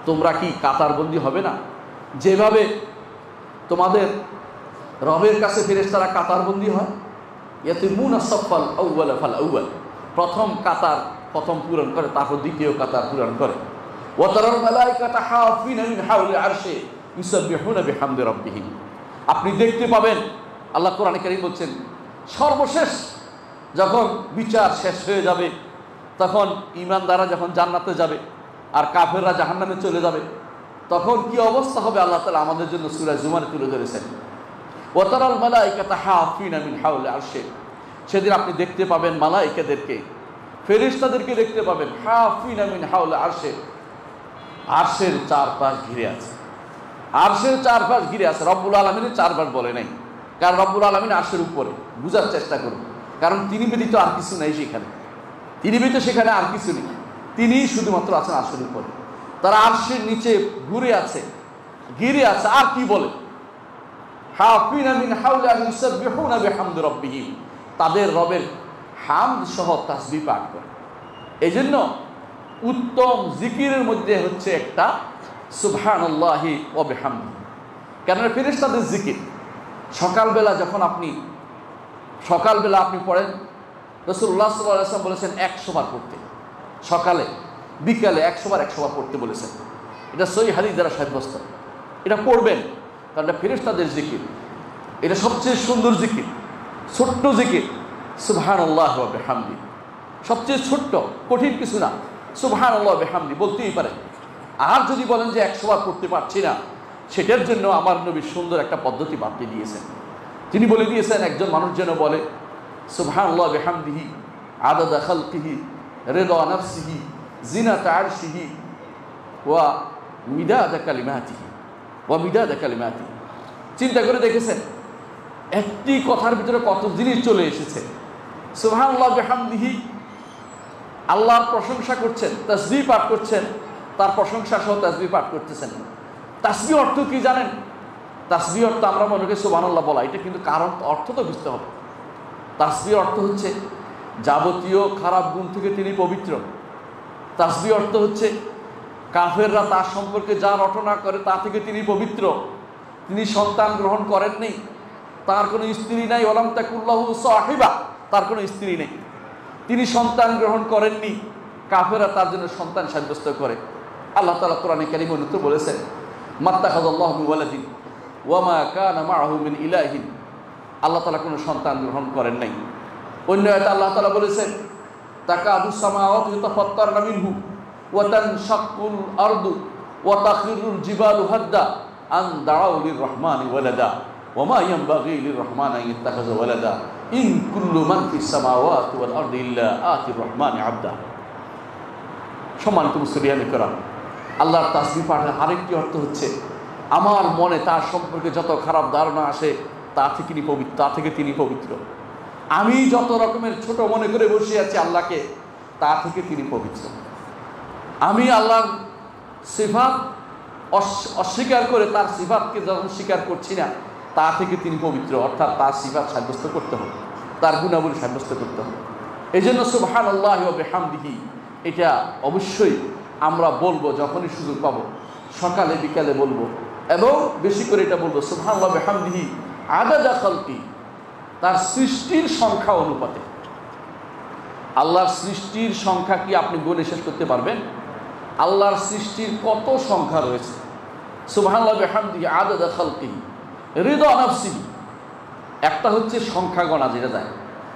তোমরা কি কাতারবন্দি হবে না? যেভাবে তোমাদের রবের কাছে ফেরেশতারা কাতারবন্দি হয়। ইয়াতিমুনা সাফাল আউয়াল ফাল আউয়াল, প্রথম কাতার প্রথম পূরণ করে, তারপর দ্বিতীয় কাতার পূরণ করে। ওয়া তারাল মালাইকাতা হাফিনা মিন হাওলি আরশি ইউসাব্বিহুনা বিহামদি রাব্বিহিম, আপনি দেখতে পাবেন, আল্লাহ কোরআনে কারীম বলছেন, সর্বশেষ যখন বিচার শেষ হয়ে যাবে, তখন ঈমানদাররা যখন জান্নাতে যাবে আর কাফেররা জাহান্নামে চলে যাবে, তখন কি অবস্থা হবে আল্লাহ তাআলা আমাদের জন্য সূরা জুমারে তুলে ধরেছেন। ওয়া তারাল মালাইকাতা হাফিনা মিন হাওলি আরশি, সেদিন আপনি দেখতে পাবেন মালাইকাদেরকে, ফেরেশতাদেরকে দেখতে পাবেন, হাফিনা মিন হাওলি আরশি, আরশের চারপাশ ঘিরে আছে। আরশের চারপাশ ঘিরে আছে। রব্বুল আলামিনের চারপাশ বলে নাই, কারণ রব্বুল আলামিন আরশের উপরে। বুঝার চেষ্টা করুন, কারণ তিনি ব্যতীত আর কিছু নেই সেখানে, তিনি ব্যতীত সেখানে আর কিছু নেই, তিনিই শুধুমাত্র আছেন আরশের উপরে। তারা আরশের নিচে ঘুরে আছে, ঘিরে আছে। আর কি বলে? হাফিনা মিন হাওলি আরশি ইউসাব্বিহুনা বিহামদি রাব্বিহিম, তাদের রবের হামদ সহ তাসবিহ পাঠ করে। এই জন্য উত্তম জিকিরের মধ্যে হচ্ছে একটা সুবহানাল্লাহি ওয়া বিহামদিহি, কেন ফেরেশতাদের জিকির। সকালবেলা আপনি পড়েন, রাসূলুল্লাহ সাল্লাল্লাহু আলাইহি ওয়াসাল্লাম বলেছেন 100 বার পড়তে, সকালে বিকালে 100 বার পড়তে বলেছেন। এটা সহিহ হাদিস দ্বারা সাব্যস্ত। এটা পড়বেন, কারণ এটা ফেরেশতাদের জিকির। এটা সবচেয়ে সুন্দর জিকির, ছোট্ট জিকির, সুবহানাল্লাহি ওয়া বিহামদিহি। সবচেয়ে ছোট্ট, কঠিন কিছু না, সুবহানাল্লাহি ওয়া বিহামদিহি বলতেই পারেন। আর যদি বলেন যে 100 বার পড়তে পারছি না, সেটার জন্য আমার নবী সুন্দর একটা পদ্ধতি বাতলে দিয়েছেন। তিনি বলে দিয়েছেন, একজন মানুষ যেন বলে সুবহানাল্লাহি ওয়া বিহামদিহি আদাদা খালকিহি রিদা নাফসিহি জিনাতা আরশিহি ওয়া মিদাদা কালিমাতিহি। চিন্তা করে দেখেছেন, একটি কথার ভিতরে কত জিনিস চলে এসেছে। সুবহানাল্লাহি ওয়া বিহামদিহি, আল্লাহর প্রশংসা করছেন, তাসবিহ পাঠ করছেন, তার প্রশংসা সহ তাসবিহ পাঠ করতেছেন। তাসবিহ অর্থ কি জানেন? তাসবিহ অর্থ আমরা মনে করি সুবহানাল্লাহ বলা, এটা কিন্তু কারণ অর্থ তো বুঝতে হবে। তাসবিহ অর্থ হচ্ছে যাবতীয় খারাপ গুণ থেকে তিনি পবিত্র। তাসবিহ অর্থ হচ্ছে কাফেররা তার সম্পর্কে যা রটনা করে তা থেকে তিনি পবিত্র। তিনি সন্তান গ্রহণ করেননি, তার কোনো স্ত্রী নাই, ওয়ালাম তাকুল্লাহু সাহিবা, তার কোনো স্ত্রী নেই। তিনি সন্তান গ্রহণ করেননি, কাফেররা তার জন্য সন্তান সাব্যস্ত করে। আল্লাহ তাআলা কোরআনে কারীমে উন্নত বলেছেন, মাত্তাখাযাল্লাহু মিন ওয়ালাদিন ওয়া মা কানা মাআহু মিন ইলাহিন, আল্লাহ তাআলা কোনো সন্তান গ্রহণ করেন নাই। অন্য আয়াতে আল্লাহ তাআলা বলেছেন, তাকাদু সামাওয়াতু ইয়াতাফাত্তারনা মিনহু ওয়া তানশাক্কুল আরদু ওয়া তাখিরুল জিবালু হাদ্দা আন দাউ লিররহমানি ওয়ালাদা ওয়া মা ইয়ানবাগি লিররহমানি আন ইয়াত্তাখিযা ওয়ালাদা ইন কুল্লু মান ফিস সামাওয়াতি ওয়াল আরদি ইল্লা আতির রহমানি আবদা। সম্মানিত মুসলিয়ান কিরাম, আল্লাহর তাসবিহ পাঠের আরেকটি অর্থ হচ্ছে আমার মনে তার সম্পর্কে যত খারাপ ধারণা আসে তা থেকে তিনি পবিত্র। আমি যত রকমের ছোট মনে করে বসে আছি আল্লাহকে, তা থেকে তিনি পবিত্র। আমি আল্লাহর সিফাত অস্বীকার করে তার সিফাতকে যখন স্বীকার করছি না, তা থেকে তিনি পবিত্র। অর্থাৎ তার সিফাত সাব্যস্ত করতে হবে, তার গুণাবলী সাব্যস্ত করতে হবে। এই জন্য সুবহানাল্লাহি ওয়া বিহামদিহি এটা অবশ্যই আমরা বলবো, যখনই সুযোগ পাবো সকালে বিকালে বলবো, এবং বেশি করে এটা বলবো সুবহানাল্লাহি ওয়া বিহামদিহি আদাদা খালকি, তার সৃষ্টির সংখ্যা অনুপাতে। আল্লাহর সৃষ্টির সংখ্যা কি আপনি গুণে শেষ করতে পারবেন? আল্লাহর সৃষ্টির কত সংখ্যা রয়েছে। সুবহানাল্লাহি ওয়া বিহামদিহি আদাদা খালকিহি রিদা নাফসিহি, একটা হচ্ছে সংখ্যা গণা যেটা যায়,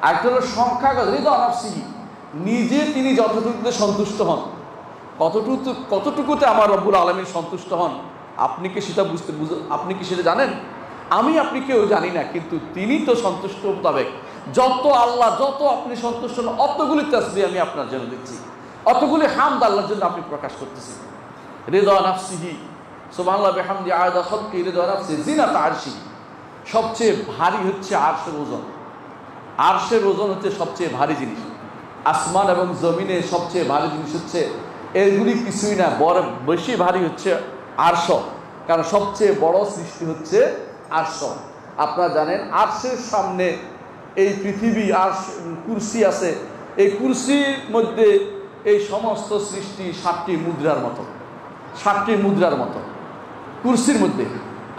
আরেকটা হলো সংখ্যা রিদা নাফসিহি, নিজে তিনি যতটুকুতে সন্তুষ্ট হন। কতটুকুতে আমার রব্বুল আলামিন সন্তুষ্ট হন আপনি কি সেটা জানেন? আপনি কেউ জানি না, কিন্তু তিনি তো সন্তুষ্ট মোতাবেক যত আপনি সন্তুষ্ট হন অতগুলি তাসবিহ আমি আপনার জন্য দিচ্ছি, অতগুলি হামদ আল্লাহর জন্য আপনি প্রকাশ করতেছি। রিদা নাফসিহি সুবহানাল্লাহি ওয়া বিহামদিহি আদাদা খালকিহি রিদা নাফসিহি জিনাত আরশিহি, সবচেয়ে ভারী হচ্ছে আরশের ওজন। আরশের ওজন হচ্ছে সবচেয়ে ভারী জিনিস। আসমান এবং জমিনে সবচেয়ে ভারী জিনিস হচ্ছে, এগুলি কিছুই না, বড় বেশি ভারী হচ্ছে আরশ, কারণ সবচেয়ে বড় সৃষ্টি হচ্ছে আরশ। আপনারা জানেন আরশের সামনে এই পৃথিবী আর কুরসি আছে, এই কুরসির মধ্যে এই সমস্ত সৃষ্টি 7টি মুদ্রার মতো কুরসির মধ্যে।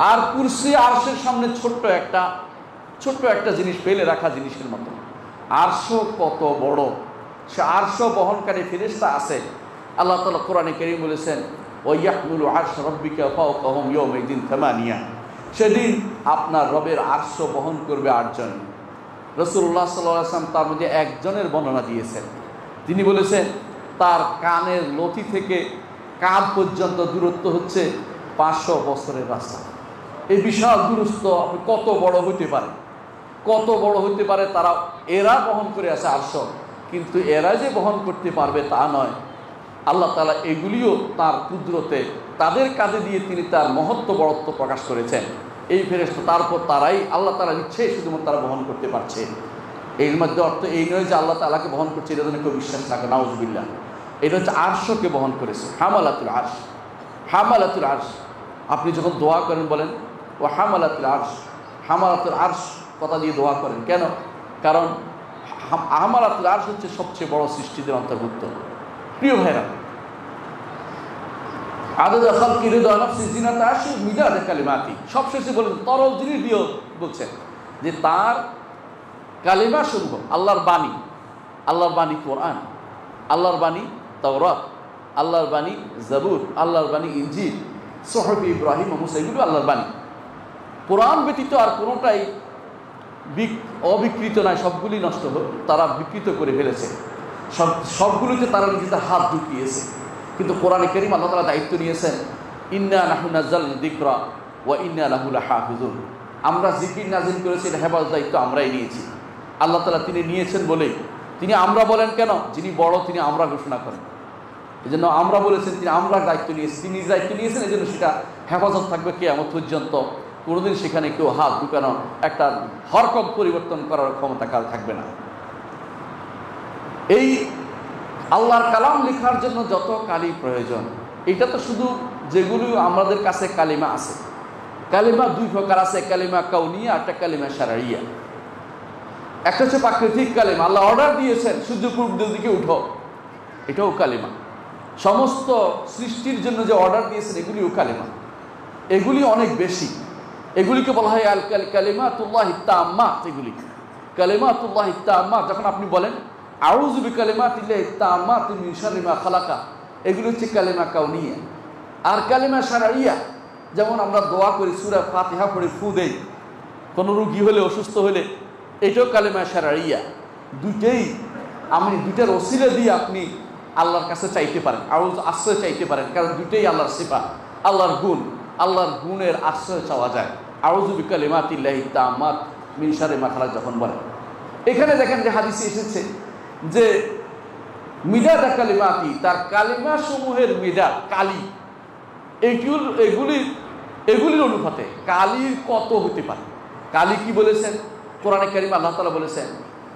আর কুরসি আরশের সামনে ছোট্ট একটা জিনিস, ফেলে রাখা জিনিসের মতো। আরশ কত বড়, সে আরশ বহনকারী ফেরেশতা আছে। আল্লাহ তাআলা কোরআনে কারীম বলেছেন ওয়া ইয়াহমিলু আরশ রাব্বিকা ফাওকাহুম ইয়াওমাইদিন থামানিয়া, সেদিন আপনার রবের আরশ বহন করবে 8 জন। রাসূলুল্লাহ সাল্লাল্লাহু আলাইহি ওয়াসাল্লাম তার মধ্যে একজনের বর্ণনা দিয়েছেন। তিনি বলেছেন তার কানের লতি থেকে কাঁধ পর্যন্ত দূরত্ব হচ্ছে 500 বছরের রাস্তা। এই বিশাল দূরত্ব কত বড় হইতে পারে এরা বহন করে আছে আরশ, কিন্তু এরা যে বহন করতে পারবে তা নয়। আল্লাহ তাআলা এগুলিও তার কুদরতে তাদের কাঁধে দিয়ে তিনি তার মহত্ব বড়ত্ব প্রকাশ করেছেন। এই ফেরেশতা তারপর তারাই আল্লাহ তাআলার ইচ্ছে শুধুমাত্র তারা বহন করতে পারছে। এর মধ্যে অর্থ এই নয় যে আল্লাহ তাআলাকে বহন করছে এটা যেন কেউ বিশ্বাস থাকে, নাউজুবিল্লাহ। এটা হচ্ছে আরশকে বহন করেছে, হামালাতুল আরশ। আপনি যখন দোয়া করেন বলেন ও হামালাতুল আরশ কথা দিয়ে দোয়া করেন কেন? কারণ হামালাতুল আরশ হচ্ছে সবচেয়ে বড় সৃষ্টিদের অন্তর্ভুক্ত। প্রিয় ভাইরা, আদাদা খালকি রিদা নাফসি জিনাতা আরশি মিদাদা কালিমাতি, সবশেষে বলেন তরল জিনিস দিয়েও বলছেন যে তার কালিমা সমূহ, আল্লাহর বাণী কোরআন, আল্লাহর বাণী তাওরাত, আল্লাহর বাণী জাবুর, আল্লাহর বাণী ইনজিল, সুহফ ইব্রাহিম ও মুসা, এগুলো আল্লাহর বাণী। কোরআন ব্যতীত আর কোনোটাই অবিকৃত নয়, সবগুলি নষ্ট তারা বিকৃত করে ফেলেছে, সবগুলোতে তারা নিজেদের হাত ঢুকিয়েছে। কিন্তু কোরআনে কারীম আল্লাহ তাআলা দায়িত্ব নিয়েছেন, ইন্না নাহনু নাযালনা যিকরা ওয়া ইন্না লাহু লাহাফিজুন, আমরা জিকির নাজিল করেছি, এর হেফাজত দায়িত্ব আমরাই নিয়েছি। আল্লাহ তাআলা তিনি নিয়েছেন বলেই তিনি আমরা বলেন কেন, যিনি বড় তিনি আমরা ঘোষণা করেন। এই জন্য আমরা বলেছেন তিনি আমরা দায়িত্ব নিয়েছি, তিনি দায়িত্ব নিয়েছেন, এই জন্য সেটা হেফাজত থাকবে কিয়ামত পর্যন্ত। কোনোদিন সেখানে কেউ হাত ঢুকানো, একটা হরকত পরিবর্তন করার ক্ষমতা কার থাকবে না। এই আল্লাহর কালাম লেখার জন্য যত কালি প্রয়োজন, এটা তো শুধু যেগুলো আমাদের কাছে কালিমা আছে। কালিমা 2 প্রকার আছে, কালিমা কাউনিয়া, একটা কালিমা শারঈয়া। একটা হচ্ছে প্রাকৃতিক কালিমা, আল্লাহ অর্ডার দিয়েছেন সূর্য পূর্ব দিকে উঠো, এটাও কালিমা। সমস্ত সৃষ্টির জন্য যে অর্ডার দিয়েছেন এগুলিও কালিমা, এগুলি অনেক বেশি। এগুলিকে বলা হয় আল কালিমাতুল্লাহি তাম্মাত। এগুলি কালিমাতুল্লাহি তাম্মাত, যখন আপনি বলেন আউযু বিকালিমাতিল্লাহি তাম্মাতি মিন শাররি মা খালাকা, এগুলি হচ্ছে কালিমা কাউনিয়া। আর কালিমা শারঈয়া, যেমন আমরা দোয়া করি, সূরা ফাতিহা পড়ে ফু দেই কোনো রোগী হলে, অসুস্থ হলে, এটাও কালিমা শারঈয়া। দুইটাই আমি দুইটার ওসিলা দিয়ে আপনি আল্লাহর কাছে চাইতে পারেন, আশ্রয় চাইতে পারেন, কারণ দুইটাই আল্লাহর সিফাত, আল্লাহর গুণ। আল্লাহর গুণের আশ্রয় চাওয়া যায়। আউযু বিকালিমাতিল্লাহি তাম্মাত মিন শাররি মা খালাক যখন বলেন। এখানে দেখেন যে হাদিসে এসেছে যে মিদাদ কালিমাতি, তার কালিমা সমূহের মিদাদ, কালি, এগুলির অনুপাতে কালির কত হতে পারে। কালি কি বলেছেন কোরআনে কারিমে? আল্লাহ তাআলা বলেছেন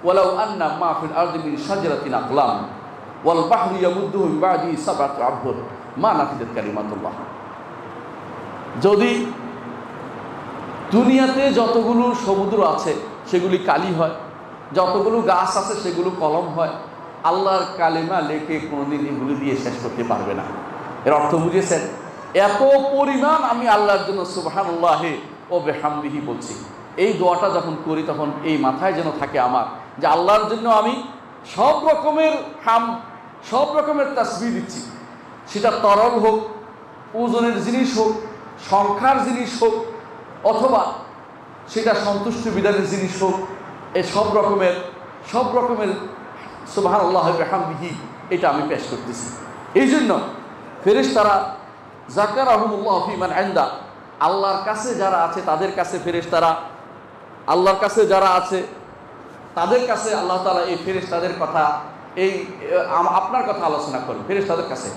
ওয়ালাউ আন্না মা ফিল আরদি মিন শাজারাতিন আকলাম ওয়াল বাহরু ইয়ামুদ্দুহু মিন বা'দিহি সাবআতু আবহুর মা নাফিদাত কালিমাতুল্লাহ। যদি দুনিয়াতে যতগুলো সমুদ্র আছে সেগুলি কালি হয়, যতগুলো গাছ আছে সেগুলো কলম হয়, আল্লাহর কালিমা লেখে কোনোদিন এগুলি দিয়ে শেষ করতে পারবে না। এর অর্থ বুঝেছেন? এত পরিমাণ আমি আল্লাহর জন্য সুবহানাল্লাহি ওয়া বিহামদিহি বলছি। এই দোয়াটা যখন করি তখন এই মাথায় যেন থাকে আমার যে আল্লাহর জন্য আমি সব রকমের তাসবিহ দিচ্ছি, সেটা তরল হোক, ওজনের জিনিস হোক, সংখ্যার জিনিস হোক, অথবা সেটা সন্তুষ্ট বিধানের জিনিস হোক, এই সব রকমের সুবহানাল্লাহি ওয়া বিহামদিহি এটা আমি পেশ করতেছি। এই জন্য ফেরেশতারা যাকারাহুমুল্লাহু ফি মান ইনদা, আল্লাহর কাছে যারা আছে তাদের কাছে ফেরেশতারা, আল্লাহর কাছে যারা আছে তাদের কাছে আল্লাহ তাআলা এই ফেরেশতাদের কথা, এই আপনার কথা আলোচনা করেন। ফেরেশতাদের কাছে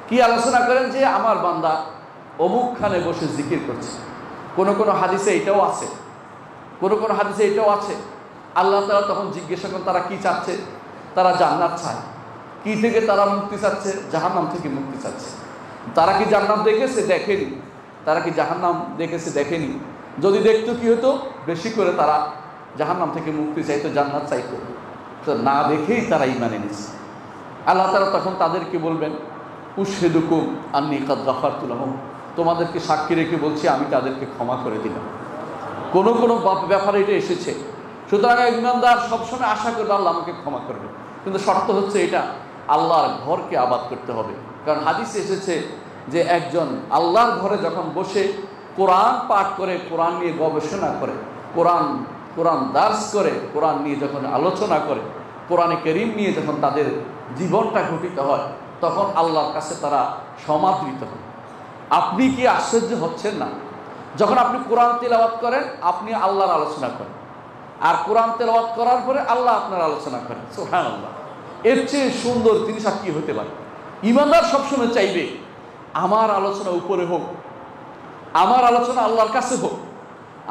কি আলোচনা করেন? যে আমার বান্দা অমুকখানে বসে জিকির করছে। কোনো হাদিসে এটাও আছে, কোনো হাদিসে এটাও আছে। আল্লাহ তাআলা তখন জিজ্ঞাসা করেন তারা কি চাচ্ছে? তারা জান্নাত চায়। কি থেকে তারা মুক্তি চাচ্ছে? জাহান্নাম থেকে মুক্তি চাচ্ছে। তারা কি জান্নাত দেখেছে? দেখেনি। তারা কি জাহান্নাম দেখেছে? দেখেনি। যদি দেখতো কি হতো? বেশি করে তারা জাহান্নাম থেকে মুক্তি চাইতো, জান্নাত চাইতো। তো না দেখেই তারা ঈমান এনেছে। আল্লাহ তাআলা তখন তাদেরকে বলবেন উশহিদুকুম আন্নী কাদ গাফারতু লাহুম, তোমাদেরকে সাক্ষী রেখে বলছি আমি তাদেরকে ক্ষমা করে দিলাম। কোনো ব্যাপারে এটা এসেছে। সুতরাং ঈমানদার সবসময় আশা করবে আল্লাহ আমাকে ক্ষমা করবে, কিন্তু শর্ত হচ্ছে এটা আল্লাহর ঘরকে আবাদ করতে হবে। কারণ হাদিসে এসেছে যে একজন আল্লাহর ঘরে যখন বসে কোরআন পাঠ করে, কোরআন নিয়ে গবেষণা করে, কোরআন দার্স করে, কোরআন নিয়ে যখন আলোচনা করে, কোরআনে কারীম নিয়ে যখন তাদের জীবনটা গঠিত হয়, তখন আল্লাহর কাছে তারা সমাদৃত হয়। আপনি কি আশ্চর্য হচ্ছেন না? যখন আপনি কোরআন তেলাওয়াত করেন, আপনি আল্লাহর আলোচনা করেন, আর কোরআন তেলাওয়াত করার পরে আল্লাহ আপনার আলোচনা করেন। সুবহানাল্লাহ। এর চেয়ে সুন্দর জিনিস আর কি হতে পারে? ঈমানদার সবসময় চাইবে আমার আলোচনা উপরে হোক, আমার আলোচনা আল্লাহর কাছে হোক,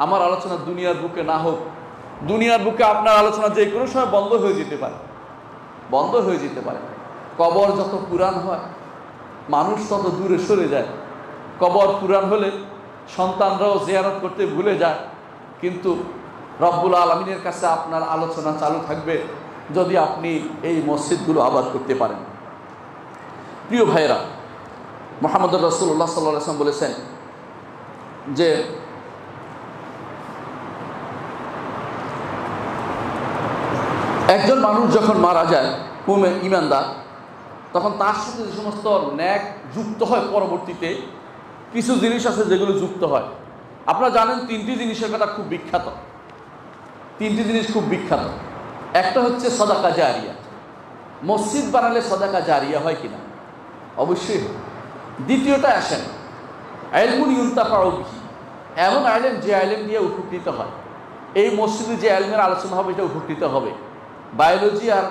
আমার আলোচনা দুনিয়ার বুকে না হোক। দুনিয়ার বুকে আপনার আলোচনা যে কোনো সময় বন্ধ হয়ে যেতে পারে। কবর যত পুরান হয় মানুষ তত দূরে সরে যায়। কবর পুরান হলে সন্তানরাও জিয়ারত করতে ভুলে যায়। কিন্তু রব্বুল আলামিনের কাছে আপনার আলোচনা চালু থাকবে যদি আপনি এই মসজিদগুলো আবাদ করতে পারেন। প্রিয় ভাইয়েরা, মুহাম্মদ রাসূলুল্লাহ সাল্লাল্লাহু আলাইহি ওয়াসাল্লাম বলেছেন যে একজন মানুষ যখন মারা যায় ঈমানদার, তখন তার সাথে যে সমস্ত ন্যাক যুক্ত হয়, পরবর্তীতে কিছু জিনিস আছে যেগুলো যুক্ত হয়। আপনারা জানেন তিনটি জিনিসের কথা খুব বিখ্যাত। একটা হচ্ছে সাদাকা জারিয়া। মসজিদ বানালে সাদাকা জারিয়া হয় কিনা? অবশ্যই হয়। দ্বিতীয়টা আসেন ইলমুন ইউনতাফাউ বিহি, এমন ইলম যে ইলম দিয়ে উপকৃত হয়। এই মসজিদে যে ইলমের আলোচনা হবে এটা উপকৃত হবে। বায়োলজি আর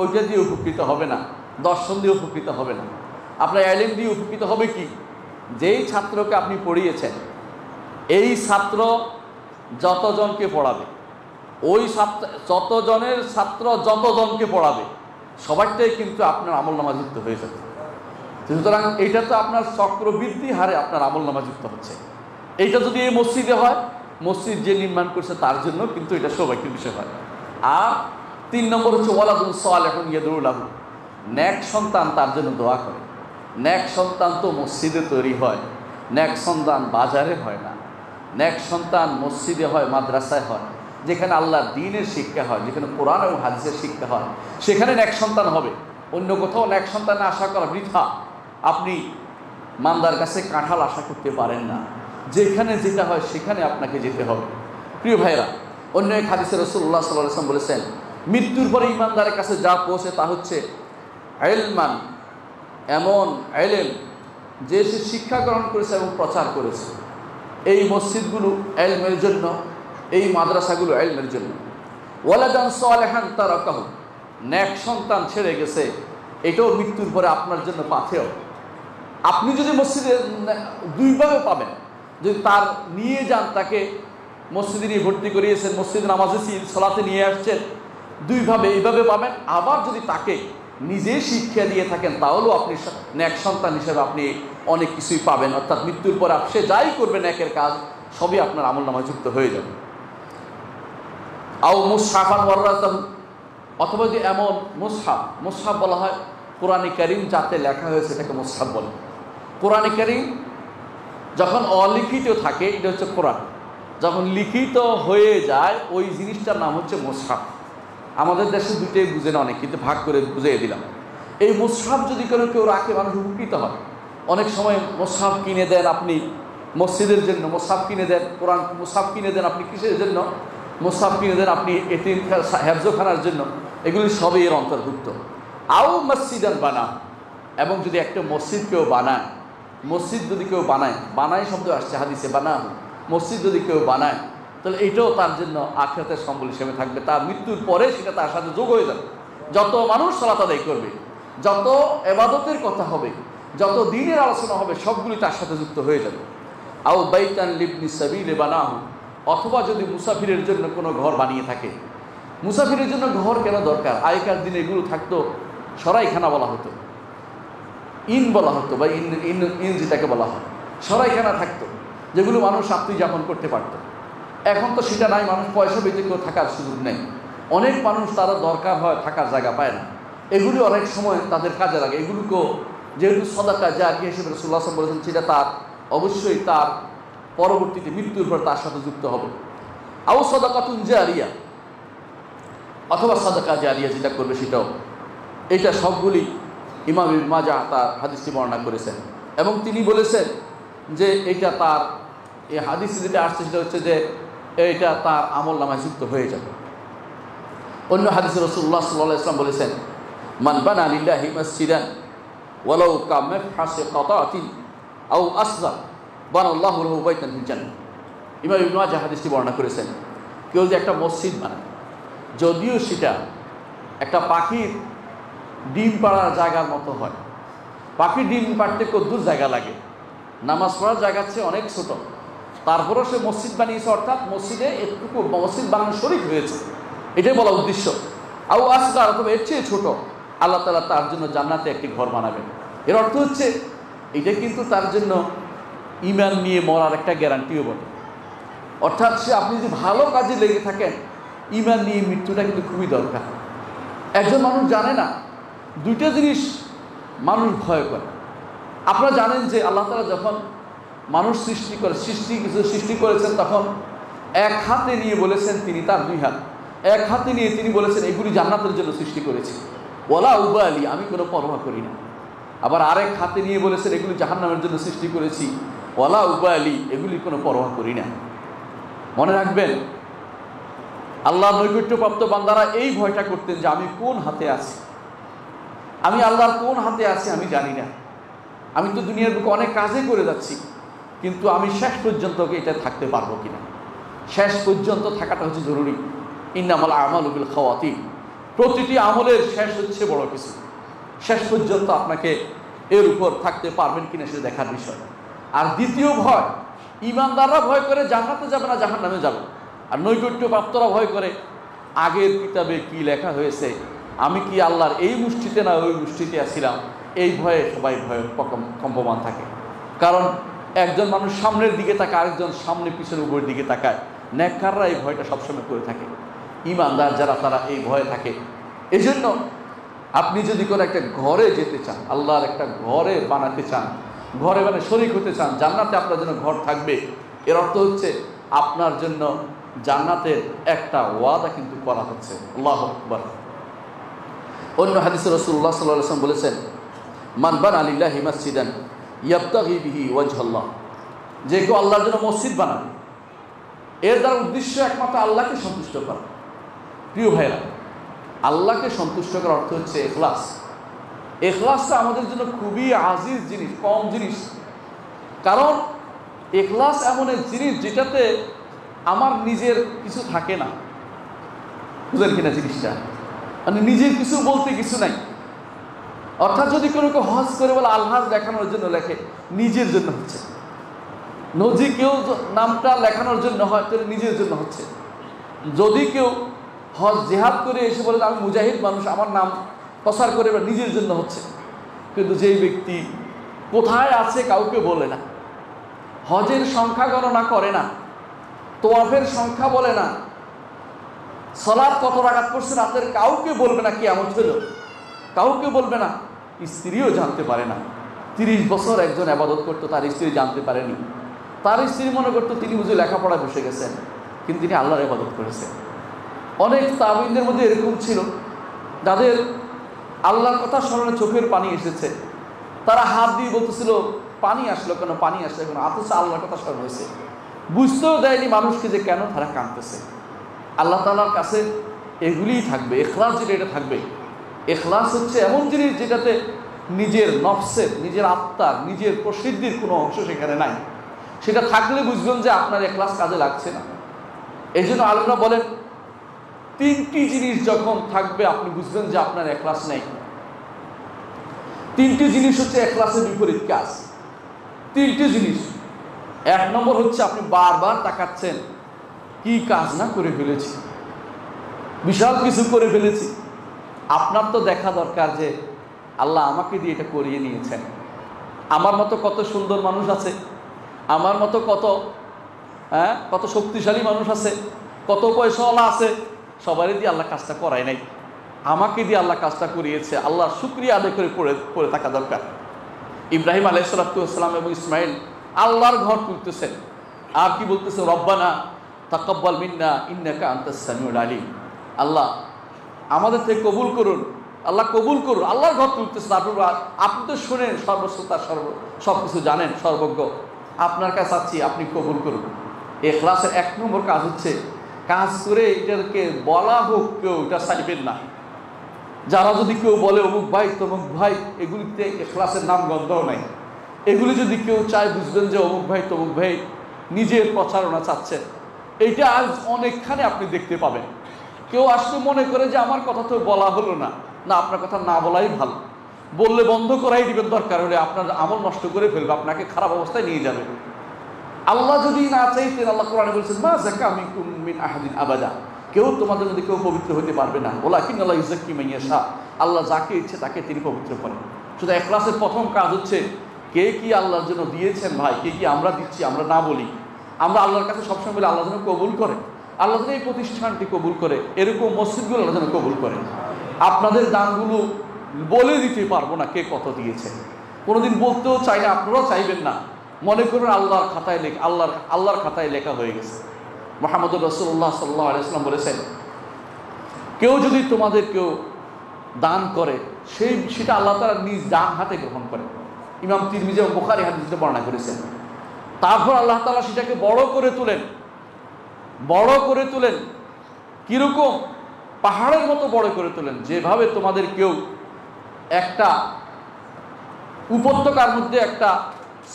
ওইটা দিয়ে উপকৃত হবে না, দর্শন দিয়ে উপকৃত হবে না। আপনার ইলম দিয়ে উপকৃত হবে কি? যেই ছাত্রকে আপনি পড়িয়েছেন, এই ছাত্র যতজনকে পড়াবে, ওই যতজনের ছাত্র যতজনকে পড়াবে, সবারটাই কিন্তু আপনার আমলনামা যুক্ত হয়ে যাবে। সুতরাং এইটা তো আপনার চক্রবৃদ্ধি হারে আপনার আমলনামা যুক্ত হচ্ছে। এইটা যদি এই মসজিদে হয়, মসজিদ যে নির্মাণ করছে তার জন্য কিন্তু এটা সৌভাগ্যের বিষয় হয়। আর 3 নম্বর হচ্ছে ওয়ালাদুন সালিহুন ইয়াদউ লাহু, নেক সন্তান তার জন্য দোয়া করে। নেক সন্তান তো মসজিদে তৈরি হয়, নেক সন্তান বাজারে হয় না। নেক সন্তান মসজিদে হয়, মাদ্রাসায় হয়, যেখানে আল্লাহর দ্বীনের শিক্ষা হয়, যেখানে কোরআন এবং হাদিসের শিক্ষা হয়, সেখানে নেক সন্তান হবে। অন্য কোথাও নেক সন্তান আশা করা বৃথা। আপনি মান্দার কাছে কাঁঠাল আশা করতে পারেন না। যেখানে যেটা হয় সেখানে আপনাকে যেতে হবে। প্রিয় ভাইরা, অন্য এক হাদিসে রাসূলুল্লাহ সাল্লাল্লাহু আলাইহি ওয়াসাল্লাম বলেছেন মৃত্যুর পরে ইমানদারের কাছে যা পৌঁছে তা হচ্ছে ইলমান, এমন ইলম যে সে শিক্ষা গ্রহণ করেছে এবং প্রচার করেছে। এই মসজিদগুলো ইলমের জন্য, এই মাদ্রাসাগুলো ইলমের জন্য। ওয়ালাদান সালিহান তারাকাহু, নেক সন্তান ছেড়ে গেছে, এটাও মৃত্যুর পরে আপনার জন্য পাথেয়। আপনি যদি মসজিদে দুইভাবে পাবেন, যদি তার নিয়ে যান, তাকে মসজিদে নিয়ে ভর্তি করিয়েছেন, মসজিদে নামাজে সালাতে নিয়ে আসছেন, দুইভাবে এইভাবে পাবেন। আবার যদি তাকে নিজে শিক্ষা দিয়ে থাকেন, তাহলেও আপনি নেক সন্তান হিসেবে আপনি অনেক কিছুই পাবেন। অর্থাৎ মৃত্যুর পর সে যাই করবে নেকের কাজ, সবই আপনার আমলনামায় যুক্ত হয়ে যাবে। আও মুসহাফান ওয়ারাসাহু, অথবা যে এমন মুসহাফ, মুসহাফ বলা হয় কোরআনে কারীম যাতে লেখা হয়েছে এটাকে মুসহাফ বলে। কোরআনে কারীম যখন অলিখিত থাকে এটা হচ্ছে কোরআন, যখন লিখিত হয়ে যায় ওই জিনিসটার নাম হচ্ছে মুসহাফ। আমাদের দেশে দুটোই বুঝে না অনেক, কিন্তু ভাগ করে বুঝিয়ে দিলাম। এই মুসহাফ যদি কেউ রাখে, মানুষ উপকৃত হয়। অনেক সময় মুসহাফ কিনে দেন আপনি মসজিদের জন্য, মুসহাফ কিনে দেন, কোরআন মুসহাফ কিনে দেন আপনি কিসের জন্য, মুসহাফ কিনে দেন আপনি এতিম হেফজখানার জন্য, এগুলি সবই এর অন্তর্ভুক্ত। আও মসজিদান বানা, এবং যদি একটা মসজিদ কেউ বানায়, মসজিদ যদি কেউ বানায় শব্দ আসছে হাদিসে, বানাহু, মসজিদ যদি কেউ বানায়, তাহলে এইটাও তার জন্য আখিরাতের সম্বল হিসেবে থাকবে। তার মৃত্যুর পরে সেটা তার সাথে যোগ হয়ে যাবে। যত মানুষ সালাত আদায় করবে, যত ইবাদতের কথা হবে, যত দ্বীনের আলোচনা হবে, সবগুলি তার সাথে যুক্ত হয়ে যাবে। আও বাইতান লিবনি সাবিল বানাহু, অথবা যদি মুসাফিরের জন্য কোনো ঘর বানিয়ে থাকে। মুসাফিরের জন্য ঘর কেন দরকার? আগেকার দিনে এগুলো থাকতো সরাইখানা বলা হতো, ইন বলা হতো, বা ইন যেটাকে বলা হয়, সরাইখানা থাকতো, যেগুলো মানুষ রাত্রি যাপন করতে পারত। এখন তো সেটা নাই, মানুষ পয়সা বেঁচে কেউ থাকার সুযোগ নেই। অনেক মানুষ তারা দরকার হয় থাকার জায়গা পায় না, এগুলি অনেক সময় তাদের কাজে লাগে। এগুলোকেও যেহেতু সদাকা জারিয়া হিসেবে রাসূলুল্লাহ সাল্লাল্লাহু আলাইহি ওয়াসাল্লাম বলেছেন, সেটা তার অবশ্যই তার পরবর্তীতে মৃত্যুর পর তার সাথে যুক্ত হবে। আও সাদাকাতুন জারিয়া, অথবা সাদাকা জারিয়া যেটা করবে সেটাও। এইটা সবগুলি ইমাম ইবনে মাজাহ তার হাদিসটি বর্ণনা করেছেন, এবং তিনি বলেছেন যে এইটা তার, এই হাদিস যেটা আসছে সেটা হচ্ছে যে এইটা তার আমল নামায় যুক্ত হয়ে যাবে। অন্য হাদিসে রাসূলুল্লাহ সাল্লাল্লাহু আলাইহি ওয়াসাল্লাম বলেছেন, মান বানা লিল্লাহি মসজিদান ওয়ালাউ কামাফহাসি কাতাতিন আও আসগার বানাল্লাহু লাহু বাইতান ফিল জান্নাহ। ইমাম ইবনে মাজাহ হাদিসটি বর্ণনা করেছেন, কেউ যে একটা মসজিদ বানায়, যদিও সেটা একটা পাখির ডিম পাড়ার জায়গার মতো হয়, পাখির ডিম পাড়তে কদ্দূর জায়গা লাগে, নামাজ পড়ার জায়গার চেয়ে অনেক ছোট, তারপরও সে মসজিদ বানিয়েছে, অর্থাৎ মসজিদে এতটুকু মসজিদ বানানোর শরীক হয়েছে, এটাই বলা উদ্দেশ্য। আও আসগার, অথবা এর চেয়ে ছোট, আল্লাহ তাআলা তার জন্য জান্নাতে একটি ঘর বানাবেন। এর অর্থ হচ্ছে এটা কিন্তু তার জন্য ঈমান নিয়ে মরার একটা গ্যারান্টিও বটে। অর্থাৎ সে, আপনি যদি ভালো কাজে লেগে থাকেন, ঈমান নিয়ে মৃত্যুটা কিন্তু খুবই দরকার। একজন মানুষ জানে না, দুইটা জিনিস মানুষ ভয় করে। আপনারা জানেন যে আল্লাহ তাআলা যখন মানুষ সৃষ্টি করেছেন, তখন এক হাতে নিয়ে বলেছেন, তিনি তার দুই হাত এক হাতে নিয়ে তিনি বলেছেন এগুলি জান্নাতের জন্য সৃষ্টি করেছি, ওয়ালা উবালি, আমি কোনো পরোয়া করি না। আবার আরেক হাতে নিয়ে বলেছেন এগুলি জাহান্নামের জন্য সৃষ্টি করেছি, ওয়ালা উবালি, এগুলি কোনো পরোয়া করি না। মনে রাখবেন, আল্লাহ নৈকট্যপ্রাপ্ত বান্দারা এই ভয়টা করতেন যে আমি কোন হাতে আছি, আমি আল্লাহর কোন হাতে আছি আমি জানি না। আমি তো দুনিয়ার বুকে অনেক কাজই করে যাচ্ছি, কিন্তু আমি শেষ পর্যন্ত এটা থাকতে পারবো কিনা। শেষ পর্যন্ত থাকাটা হচ্ছে জরুরি। ইন্নামাল আমালু বিল খাওয়াতিম, প্রতিটি আমলের শেষ হচ্ছে বড় কিছু। শেষ পর্যন্ত আপনাকে এর উপর থাকতে পারবেন কিনা সেটা দেখার বিষয়। আর দ্বিতীয় ভয়, ঈমানদাররা ভয় করে জান্নাতে যাবে না জাহান্নামে যাবে, আর নৈকট্যপ্রাপ্তরা ভয় করে আগের কিতাবে কি লেখা হয়েছে, আমি কি আল্লাহর এই মুষ্টিতে না ওই মুষ্টিতে আসছিলাম, এই ভয়ে সবাই ভয়ে কম্পমান থাকে। কারণ একজন মানুষ সামনের দিকে তাকায়, আরেকজন সামনে পিছনে উপরের দিকে তাকায়। নেককাররা এই ভয়টা সবসময় করে থাকে, ঈমানদার যারা তারা এই ভয়ে থাকে। এই জন্য আপনি যদি কোনো একটা ঘরে যেতে চান, আল্লাহর একটা ঘরে বানাতে চান, ঘরে মানে শরীক হতে চান, জান্নাতে আপনার জন্য ঘর থাকবে, এর অর্থ হচ্ছে আপনার জন্য জান্নাতের একটা ওয়াদা কিন্তু করা হচ্ছে। আল্লাহু আকবার। অন্য হাদিসে রাসূলুল্লাহ সাল্লাল্লাহু আলাইহি ওয়াসাল্লাম বলেছেন, মান বানা লিল্লাহি মাসজিদান ইয়াবতাগি বিহি ওয়াজহাল্লাহ, যে কেউ আল্লাহর জন্য মসজিদ বানাবে, এর দ্বারা উদ্দেশ্য একমাত্র আল্লাহকে সন্তুষ্ট করা। প্রিয় ভাইরা, আল্লাহকে সন্তুষ্ট করার অর্থ হচ্ছে ইখলাস। ইখলাসটা আমাদের জন্য খুবই আজিজ জিনিস, কম জিনিস। কারণ ইখলাস এমন এক জিনিস যেটাতে আমার নিজের কিছু থাকে না। বুঝলেন কিনা জিনিসটা? মানে নিজের কিছু বলতে কিছু নাই। অর্থাৎ যদি কোনো কেউ হজ করে বলে আল্লাহ দেখানোর জন্য লেখে, নিজের জন্য হচ্ছে। যদি কেউ নামটা লেখানোর জন্য হয় তাহলে নিজের জন্য হচ্ছে। যদি কেউ হজ জেহাদ করে এসে বলে আমি মুজাহিদ মানুষ, আমার নাম প্রচার করে নিজের জন্য হচ্ছে। কিন্তু যেই ব্যক্তি কোথায় আছে কাউকে বলে না, হজের সংখ্যা গণনা করে না, তোয়াফের সংখ্যা বলে না, সালাত কত রাকাত পড়ছে রাতের কাউকে বলবে না, কিয়ামত হলো কাউকে বলবে না, স্ত্রীও জানতে পারে না। 30 বছর একজন ইবাদত করতো, তার স্ত্রী জানতে পারেনি। তার স্ত্রী মনে করতো তিনি বুঝে লেখাপড়া বসে গেছেন, কিন্তু তিনি আল্লাহর ইবাদত করেছেন। অনেক তাবিনদের মধ্যে এরকম ছিল যাদের আল্লাহর কথা স্মরণে চোখের পানি এসেছে, তারা হাত দিয়ে বলতেছিল পানি আসলো কেন, পানি আসলো কেন, অথচ আল্লাহর কথা স্মরণ হয়েছে। বুঝতেও দেয়নি মানুষকে যে কেন তারা কাঁদতেছে। আল্লাহ তাআলার কাছে এগুলিই থাকবে। ইখলাস যেটা, এটা থাকবে। ইখলাস হচ্ছে এমন জিনিস যেটাতে নিজের নফসের, নিজের আত্মার, নিজের প্রসিদ্ধির কোনো অংশ সেখানে নাই। সেটা থাকলে বুঝবেন যে আপনার ইখলাস কাজে লাগছে না। এই জন্য আলেমরা বলেন 3টি জিনিস যখন থাকবে আপনি বুঝবেন যে আপনার ইখলাস নেই। 3টি জিনিস হচ্ছে ইখলাসের বিপরীত কাজ। 3টি জিনিস। 1 নম্বর হচ্ছে আপনি বারবার তাকাচ্ছেন কি কাজ না করে ফেলেছি, বিশাল কিছু করে ফেলেছি। আপনার তো দেখা দরকার যে আল্লাহ আমাকে দিয়ে এটা করিয়ে নিয়েছেন। আমার মতো কত সুন্দর মানুষ আছে, আমার মতো কত শক্তিশালী মানুষ আছে, কত পয়সাওয়ালা আছে, সবারই দিয়ে আল্লাহ কাজটা করায় নাই, আমাকে দিয়ে আল্লাহ কাজটা করিয়েছে। আল্লাহর শুকরিয়া আদায় করে পড়ে থাকা দরকার। ইব্রাহিম আলাইহিস সালাম এবং ইসমাইল আল্লাহর ঘর তুলতেছেন, আর কি বলতেছে, রব্বানা তাকাব্বাল মিন্না ইন্নাকা আনতাস সামিউল আলিম। আল্লাহ আমাদের থেকে কবুল করুন, আল্লাহ কবুল করুন। আল্লাহর ঘর তুলতেছে। তারপর আপনি তো শোনেন, সর্বশ্রোতা, সব কিছু জানেন, সর্বজ্ঞ। আপনার কাছে চাচ্ছি, আপনি কবুল করুন। ইখলাসের 1 নম্বর কাজ হচ্ছে কাজ করে এটাকে বলা হোক কেউ, এটা চাইবেন না। যারা যদি কেউ বলে অমুক ভাই তমুক ভাই, এগুলিতে ইখলাসের নাম গন্ধও নাই। এগুলি যদি কেউ চায় বুঝবেন যে অমুক ভাই তমুক ভাই নিজের প্রচারণা চাচ্ছে। এইটা আজ অনেকখানে আপনি দেখতে পাবেন। কেউ আসলে মনে করে যে আমার কথা তো বলা হলো না, না আপনার কথা না বলাই ভালো, বললে বন্ধ করাই দিবেন, দরকার হলে আপনার আমল নষ্ট করে ফেলবে, আপনাকে খারাপ অবস্থায় নিয়ে যাবে। আল্লাহ যদি না চাইতেন, আল্লাহ কোরআনে বলেছেন মা যাকা মিনকুম মিন আহাদিন আবাদা, কেউ তোমাদের মধ্যে কেউ পবিত্র হতে পারবে না। ওয়ালাকিন আল্লাহ ইউযাক্কি মান ইয়াশা, আল্লাহ যাকে ইচ্ছে তাকে তিনি পবিত্র করেন। শুধু ইখলাসের প্রথম কাজ হচ্ছে কে কি আল্লাহর জন্য দিয়েছেন ভাই, কে কি আমরা দিচ্ছি, আমরা না বলি। আমরা আল্লাহর কাছে সবসময় বলি আল্লাহ যেন কবুল করে, আল্লাহ যেন এই প্রতিষ্ঠানটি কবুল করে, এরকম মসজিদগুলো আল্লাহ যেন কবুল করে। আপনাদের দানগুলো বলে দিতে পারবো না কে কত দিয়েছে, কোনোদিন বলতেও চাই না, আপনারাও চাইবেন না। মনে করুন আল্লাহর খাতায় আল্লাহর খাতায় লেখা হয়ে গেছে। মুহাম্মদুর রাসূলুল্লাহ সাল্লাল্লাহু আলাইহি ওয়াসাল্লাম বলেছেন, কেউ যদি তোমাদের কেউ দান করে সেটা আল্লাহ তাআলা নিজ ডান হাতে গ্রহণ করে। ইমাম তিরমিজি এবং বুখারী হাদিসে বর্ণনা করেছেন। তারপর আল্লাহ তাআলা সেটাকে বড় করে তোলেন। কিরকম? পাহাড়ের মতো বড় করে তোলেন। যেভাবে তোমাদের কেউ একটা উপত্যকার মধ্যে একটা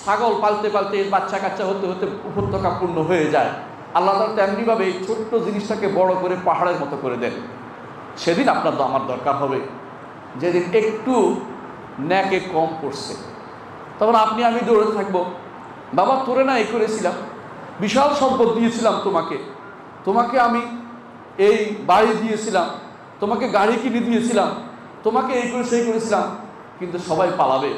ছাগল পালতে পালতে বাচ্চা কাচ্চা হতে হতে উপত্যকা পূর্ণ হয়ে যায়, আল্লাহ তাআলা তেমনিভাবে এই ছোট্ট জিনিসটাকে বড় করে পাহাড়ের মতো করে দেন। সেদিন আপনার আমার দরকার হবে যেদিন একটু ন্যাকে কম পড়ছে, তখন আপনি আমি দৌড়ে থাকবো, বাবা তোরে না এই করেছিলাম, বিশাল সম্পদ দিয়েছিলাম তোমাকে আমি এই বাড়ি দিয়েছিলাম, তোমাকে গাড়ি কিনে দিয়েছিলাম, তোমাকে এই করে সেই করেছিলাম, কিন্তু সবাই পালাবে।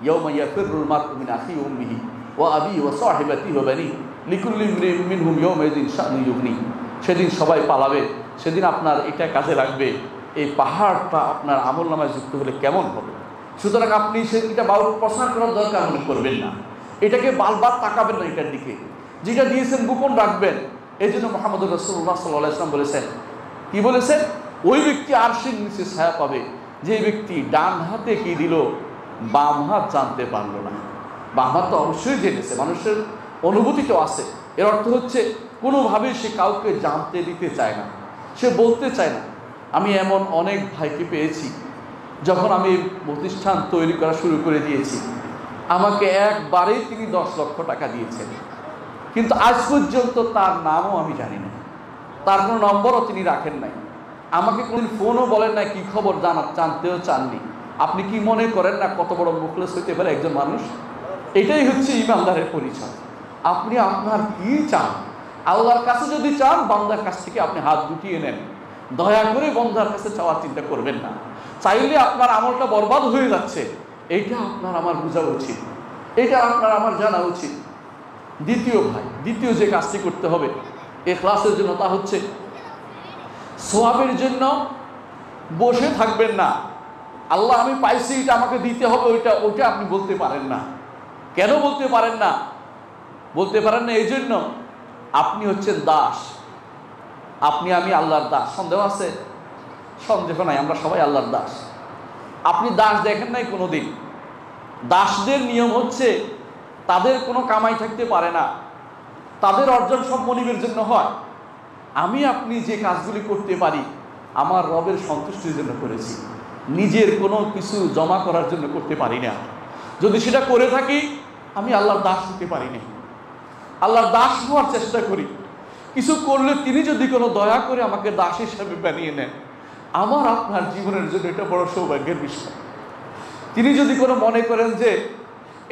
ইয়াউমা ইয়াফিরুল মারউ মিন আখি ওয়া উম্মিহি ওয়া আবিহি ওয়া সাহিবাতিহি ওয়া বানিহি লিকুল্লি ইমরিইন মিনহুম ইয়াউমাইযিন শা'নুন ইউগনি। সেদিন সবাই পালাবে, সেদিন আপনার এটা কাজে লাগবে। এই পাহাড়টা আপনার আমলনামায় যুক্ত হলে কেমন হবে? সুতরাং আপনি সেটা প্রচার করার দরকার মনে করবেন না, এটাকে বারবার তাকাবেন না এটার দিকে, যেটা দিয়েছেন গোপন রাখবেন। এই জন্য মুহাম্মদুর রাসূলুল্লাহ সাল্লাল্লাহু আলাইহি ওয়াসাল্লাম বলেছেন, কি বলেছেন? ওই ব্যক্তি আরশের নিচে ছায়া পাবে যে ব্যক্তি ডান হাতে কি দিল বাম হাত জানতে পারলো না। বাম হাত তো অবশ্যই জেনেছে, মানুষের অনুভূতি তো আছে। এর অর্থ হচ্ছে কোনোভাবেই সে কাউকে জানতে দিতে চায় না, সে বলতে চায় না। আমি এমন অনেক ভাইকে পেয়েছি, যখন আমি প্রতিষ্ঠান তৈরি করা শুরু করে দিয়েছি আমাকে একবারেই তিনি 10 লক্ষ টাকা দিয়েছেন, কিন্তু আজ পর্যন্ত তার নামও আমি জানি না, তার কোনো নম্বরও তিনি রাখেন নাই, আমাকে কোন ফোনও বলেন না, কি খবর জানতেও চাননি। আপনি কি মনে করেন না কত বড় মুখলেস হইতে পারে একজন মানুষ? এটাই হচ্ছে ইমানদারের পরিচয়। আপনি আপনার কি চান, আল্লাহর কাছে যদি চান বান্দার কাছ থেকে আপনি হাত গুটিয়ে নেন, দয়া করে বান্দার কাছে চাওয়ার চিন্তা করবেন না। চাইলে আপনার আমলটা বরবাদ হয়ে যাচ্ছে, এইটা আপনার আমার বোঝা উচিত, এটা আপনার আমার জানা উচিত। দ্বিতীয় যে কাজটি করতে হবে ইখলাসের জন্য, তা হচ্ছে সওয়াবের জন্য বসে থাকবেন না। আল্লাহ আমি পাইছি, এটা আমাকে দিতে হবে, ওইটা আপনি বলতে পারেন না। কেন বলতে পারেন না? বলতে পারেন না এই জন্য আপনি হচ্ছেন দাস, আমি আল্লাহর দাস। সন্দেহ আছে? সন্দেহ নাই, আমরা সবাই আল্লাহর দাস। আপনি দাস দেখেন নাই কোনোদিন? দাসদের নিয়ম হচ্ছে তাদের কোনো কামাই থাকতে পারে না, তাদের অর্জন সব মনিবের জন্য হয়। আপনি যে কাজগুলি করতে পারি আমার রবের সন্তুষ্টির জন্য করেছি, নিজের কোনো কিছু জমা করার জন্য করতে পারি না। যদি সেটা করে থাকি আমি আল্লাহর দাস হতে পারি না। আল্লাহর দাস হওয়ার চেষ্টা করি। কিছু করলে তিনি যদি কোনো দয়া করে আমাকে দাস হিসাবে বানিয়ে নেন, আমার আপনার জীবনের জন্য এটা বড় সৌভাগ্যের বিষয়। তিনি যদি কোনো মনে করেন যে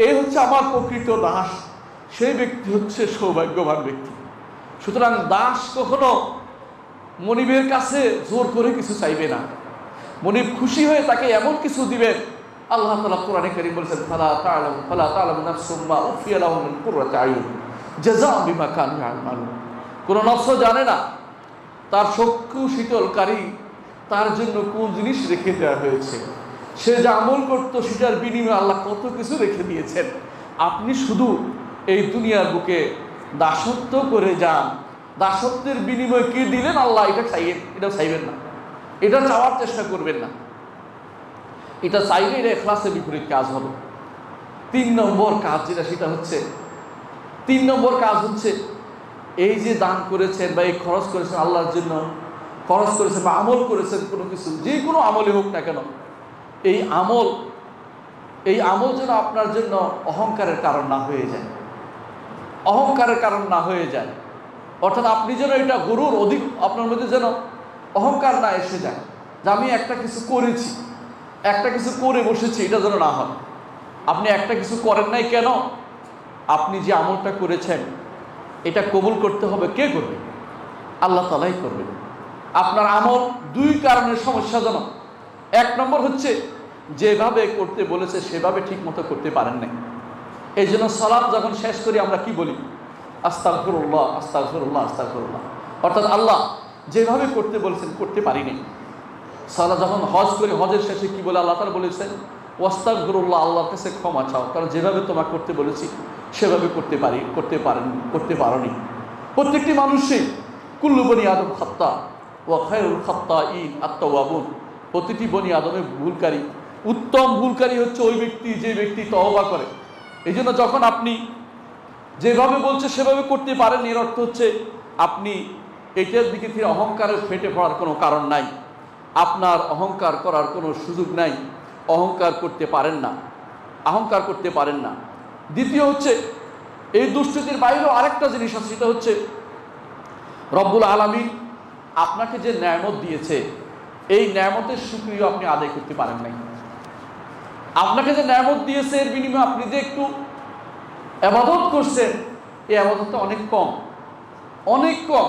এই হচ্ছে আমার প্রকৃত দাস, সেই ব্যক্তি হচ্ছে সৌভাগ্যবান ব্যক্তি। সুতরাং দাস কখনো মনিবের কাছে জোর করে কিছু চাইবে না, মনিব খুশি হয়ে তাকে এমন কিছু দিবেন। আল্লাহ তাআলা কোরআনে কারীম বলেছেন, ফালা তা'লামু নাফসুম মা উখফিয়া লাহুম মিন কুররাতি আয়ুন জাযাআন বিমা কানু ইয়া'মালুন। কোনো নফস জানে না তার চক্ষু শীতলকারী তার জন্য কোন জিনিস রেখে দেওয়া হয়েছে। সে যা আমল করতো সেটার বিনিময়ে আল্লাহ কত কিছু রেখে দিয়েছেন। আপনি শুধু এই দুনিয়ার বুকে দাসত্ব করে যান, দাসত্বের বিনিময়ে কি দিলেন আল্লাহ এটা চাইবেন না, এটা চাওয়ার চেষ্টা করবেন না। এটা চাইলে এটা ইখলাসের বিপরীত কাজ হবে। 3 নম্বর কাজ যেটা, সেটা হচ্ছে 3 নম্বর কাজ হচ্ছে এই যে দান করেছেন বা এই খরচ করেছেন আল্লাহর জন্য, খরচ করেছেন বা আমল করেছেন কোনো কিছু, যে কোনো আমলই হোক না কেন, এই আমল যেন আপনার জন্য অহংকারের কারণ না হয়ে যায়, অহংকারের কারণ না হয়ে যায়। অর্থাৎ আপনি যেন এটা গরুর অধিক আপনার মধ্যে যেন অহংকার না এসে যায় যে আমি একটা কিছু করেছি, একটা কিছু করে বসেছি, এটা যেন না হয়। আপনি একটা কিছু করেন নাই কেন? আপনি যে আমলটা করেছেন এটা কবুল করতে হবে, কে করবে? আল্লাহ তাআলাই করবেন। আপনার আমল 2 কারণের সমস্যাজনক। 1 নম্বর হচ্ছে যেভাবে করতে বলেছে সেভাবে ঠিক মতো করতে পারেন নাই। এই জন্য সালাত যখন শেষ করি আমরা কি বলি? আস্তাগফিরুল্লাহ, আস্তাগফিরুল্লাহ, আস্তাগফিরুল্লাহ। অর্থাৎ আল্লাহ যেভাবে করতে বলেছেন করতে পারিনি। সালাত যখন হজ করি, হজের শেষে কি বলে? আল্লাহ তাআলা বলেছেন ওয়াস্তাগফিরুল্লাহ, আল্লাহর কাছে ক্ষমা চাও, কারণ যেভাবে তোমাকে করতে বলেছি সেভাবে করতে পারোনি। প্রত্যেকটি মানুষই কুল্লু বনি আদম খাত্তা ওয়া খায়রুল খাত্তাঈন আত-তাওয়াবুন। প্রতিটি বনি আদমের ভুলকারী, উত্তম ভুলকারী হচ্ছে ওই ব্যক্তি যে ব্যক্তি তওবা করে। এই জন্য যখন আপনি যেভাবে বলছে সেভাবে করতে পারেন, এর অর্থ হচ্ছে আপনি এটার দিকে থেকে অহংকারের ফেটে পড়ার কোনো কারণ নাই, আপনার অহংকার করার কোনো সুযোগ নাই, অহংকার করতে পারেন না। দ্বিতীয় হচ্ছে এই দুষ্টতির বাইরেও আরেকটা জিনিস আছে, সেটা হচ্ছে রব্বুল আলামিন আপনাকে যে নেয়ামত দিয়েছে এই নেয়ামতের শুকরিয়া আপনি আদায় করতে পারেন নাই। আপনাকে যে নেয়ামত দিয়েছে এর বিনিময়ে আপনি যে একটু ইবাদত করছেন, এই ইবাদতটা অনেক কম।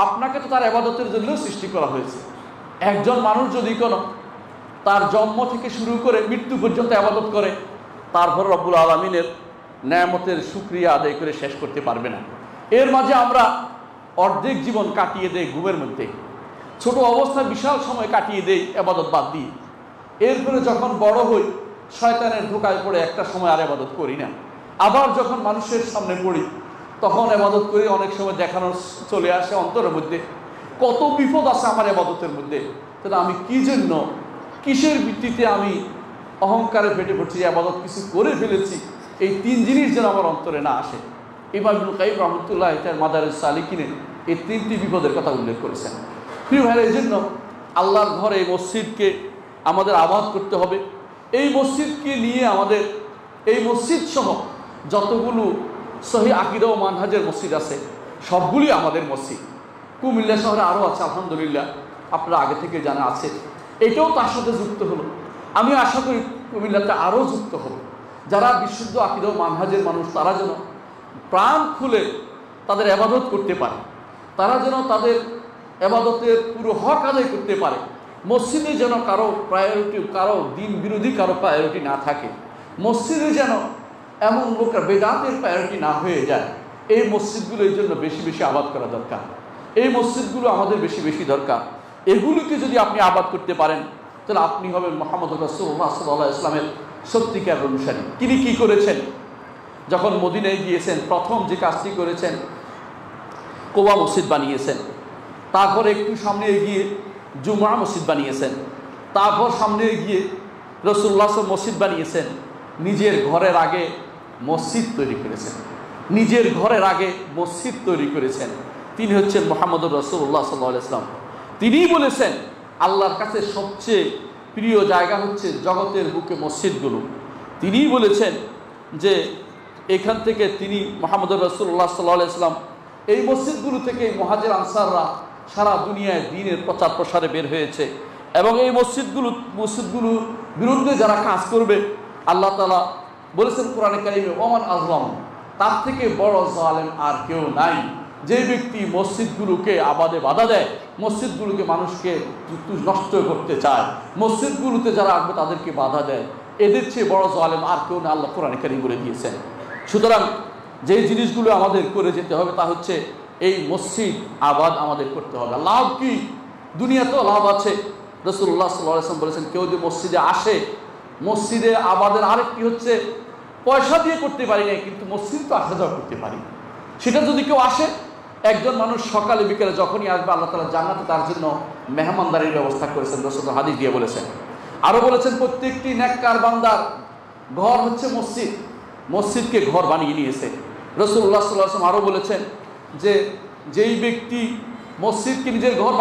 আপনাকে তো তার ইবাদতের জন্য সৃষ্টি করা হয়েছে। একজন মানুষ যদি কোনো তার জন্ম থেকে শুরু করে মৃত্যু পর্যন্ত ইবাদত করে, তারপর রব্বুল আলামিনের নেয়ামতের শুকরিয়া আদায় করে শেষ করতে পারবে না। এর মাঝে আমরা অর্ধেক জীবন কাটিয়ে দেই ঘুমের মধ্যে, ছোট অবস্থায় বিশাল সময় কাটিয়ে দেই ইবাদত বাদ দিয়ে। এরপরে যখন বড় হই শয়তানের ধোকায় পড়ে একটা সময় আর ইবাদত করি না। আবার যখন মানুষের সামনে পড়ি তখন ইবাদত করি, অনেক সময় দেখানো চলে আসে অন্তরের মধ্যে কত বিপদ আছে আমার ইবাদতের মধ্যে। তাহলে আমি কি জন্য, কিসের ভিত্তিতে আমি অহংকারে ফেটে পড়ছি, ইবাদত কিছু করে ফেলেছি, এই 3 জিনিস যেন আমার অন্তরে না আসে। ইমাম ইবনে কাইয়িম রাহমাতুল্লাহ তার মাদারিজ সালিকিনে এই 3টি বিপদের কথা উল্লেখ করেছেন। প্রিয় ভাইরা, এই জন্য আল্লাহর ঘর এই মসজিদকে আমাদের আবাদ করতে হবে। এই মসজিদকে নিয়ে আমাদের এই মসজিদ সহ যতগুলো সহি আকীদা ও মানহাজের মসজিদ আছে সবগুলি আমাদের মসজিদ। কুমিল্লা শহরে আরও আছে আলহামদুলিল্লাহ, আপনারা আগে থেকে জানা আছে। এটাও তার সাথে যুক্ত হলো। আমি আশা করি কুমিল্লাতে আরও যুক্ত হলো। যারা বিশুদ্ধ আকীদা ও মানহাজের মানুষ তারা যেন প্রাণ খুলে তাদের ইবাদত করতে পারে, তারা যেন তাদের ইবাদতের পুরো হক আদায় করতে পারে। মসজিদে যেন কারো প্রায়োরিটি, কারো দিন বিরোধী কারো প্রায়োরিটি না থাকে। মসজিদে যেন এমন লোকের বেদাতের প্রায়োরিটি না হয়ে যায়। এই মসজিদগুলো এই জন্য বেশি বেশি আবাদ করা দরকার। এই মসজিদগুলো আমাদের বেশি বেশি দরকার। এগুলিকে যদি আপনি আবাদ করতে পারেন তাহলে আপনি হবেন মুহাম্মদ রাসূলুল্লাহ সাল্লাল্লাহু আলাইহি ওয়াসাল্লামের সত্যিকার অনুসারী। তিনি কি করেছেন? যখন মদিনায় গিয়েছেন প্রথম যে কাজটি করেছেন কোবা মসজিদ বানিয়েছেন, তারপর একটু সামনে এগিয়ে জুমআ মসজিদ বানিয়েছেন, তারপর সামনে এগিয়ে রাসূলুল্লাহ মসজিদ বানিয়েছেন। নিজের ঘরের আগে মসজিদ তৈরি করেছেন, নিজের ঘরের আগে মসজিদ তৈরি করেছেন। তিনি হচ্ছেন মুহাম্মদুর রাসূলুল্লাহ সাল্লাল্লাহু আলাইহি ওয়াসাল্লাম। তিনিই বলেছেন আল্লাহর কাছে সবচেয়ে প্রিয় জায়গা হচ্ছে জগতের বুকে মসজিদগুলো। তিনিই বলেছেন যে এখান থেকে তিনি মুহাম্মদুর রাসূলুল্লাহ সাল্লাল্লাহু আলাইহি ওয়াসাল্লাম এই মসজিদগুলো থেকে মুহাজির আনসাররা সারা দুনিয়ায় দ্বীনের প্রচার প্রসারে বের হয়েছে। এবং এই মসজিদগুলোর বিরুদ্ধে যারা কাজ করবে আল্লাহ তাআলা বলেছেন কোরআনে কারিমে, ওমান আযলাম, তার থেকে বড় জালেম আর কেউ নাই। যে ব্যক্তি মসজিদগুলোকে আবাদে বাধা দেয়, মসজিদগুলোকে মানুষকে নষ্ট করতে চায়, মসজিদগুলোতে যারা আসবে তাদেরকে বাধা দেয়, এদের চেয়ে বড় জালেম আর কেউ না, আল্লাহ কোরআনে কারিম বলে দিয়েছেন। সুতরাং যে জিনিসগুলো আমাদের করে যেতে হবে তা হচ্ছে এই মসজিদ আবাদ আমাদের করতে হবে। লাভ কি? দুনিয়াতেও লাভ আছে। রাসূলুল্লাহ সাল্লাল্লাহু আলাইহি ওয়াসাল্লাম বলেছেন কেউ যদি মসজিদে আসে, মসজিদে আবাদের আরেকটি হচ্ছে পয়সা দিয়ে করতে পারি না, কিন্তু মসজিদ তো আসা যাওয়া করতে পারি। সেটা যদি কেউ আসে, একজন মানুষ সকালে বিকেলে যখনই আসবে আল্লাহ তাআলা জান্নাতে তার জন্য মেহমানদারির ব্যবস্থা করেছেন। রাসূলুল্লাহ হাদিস দিয়ে বলেছেন। আরও বলেছেন প্রত্যেকটি নেককার বান্দার ঘর হচ্ছে মসজিদ, মসজিদকে ঘর বানিয়ে নিয়েছে। রাসূলুল্লাহ সাল্লাল্লাহু আলাইহি ওয়াসাল্লাম আরও বলেছেন যে যেই ব্যক্তি মসজিদকে নিজের ঘর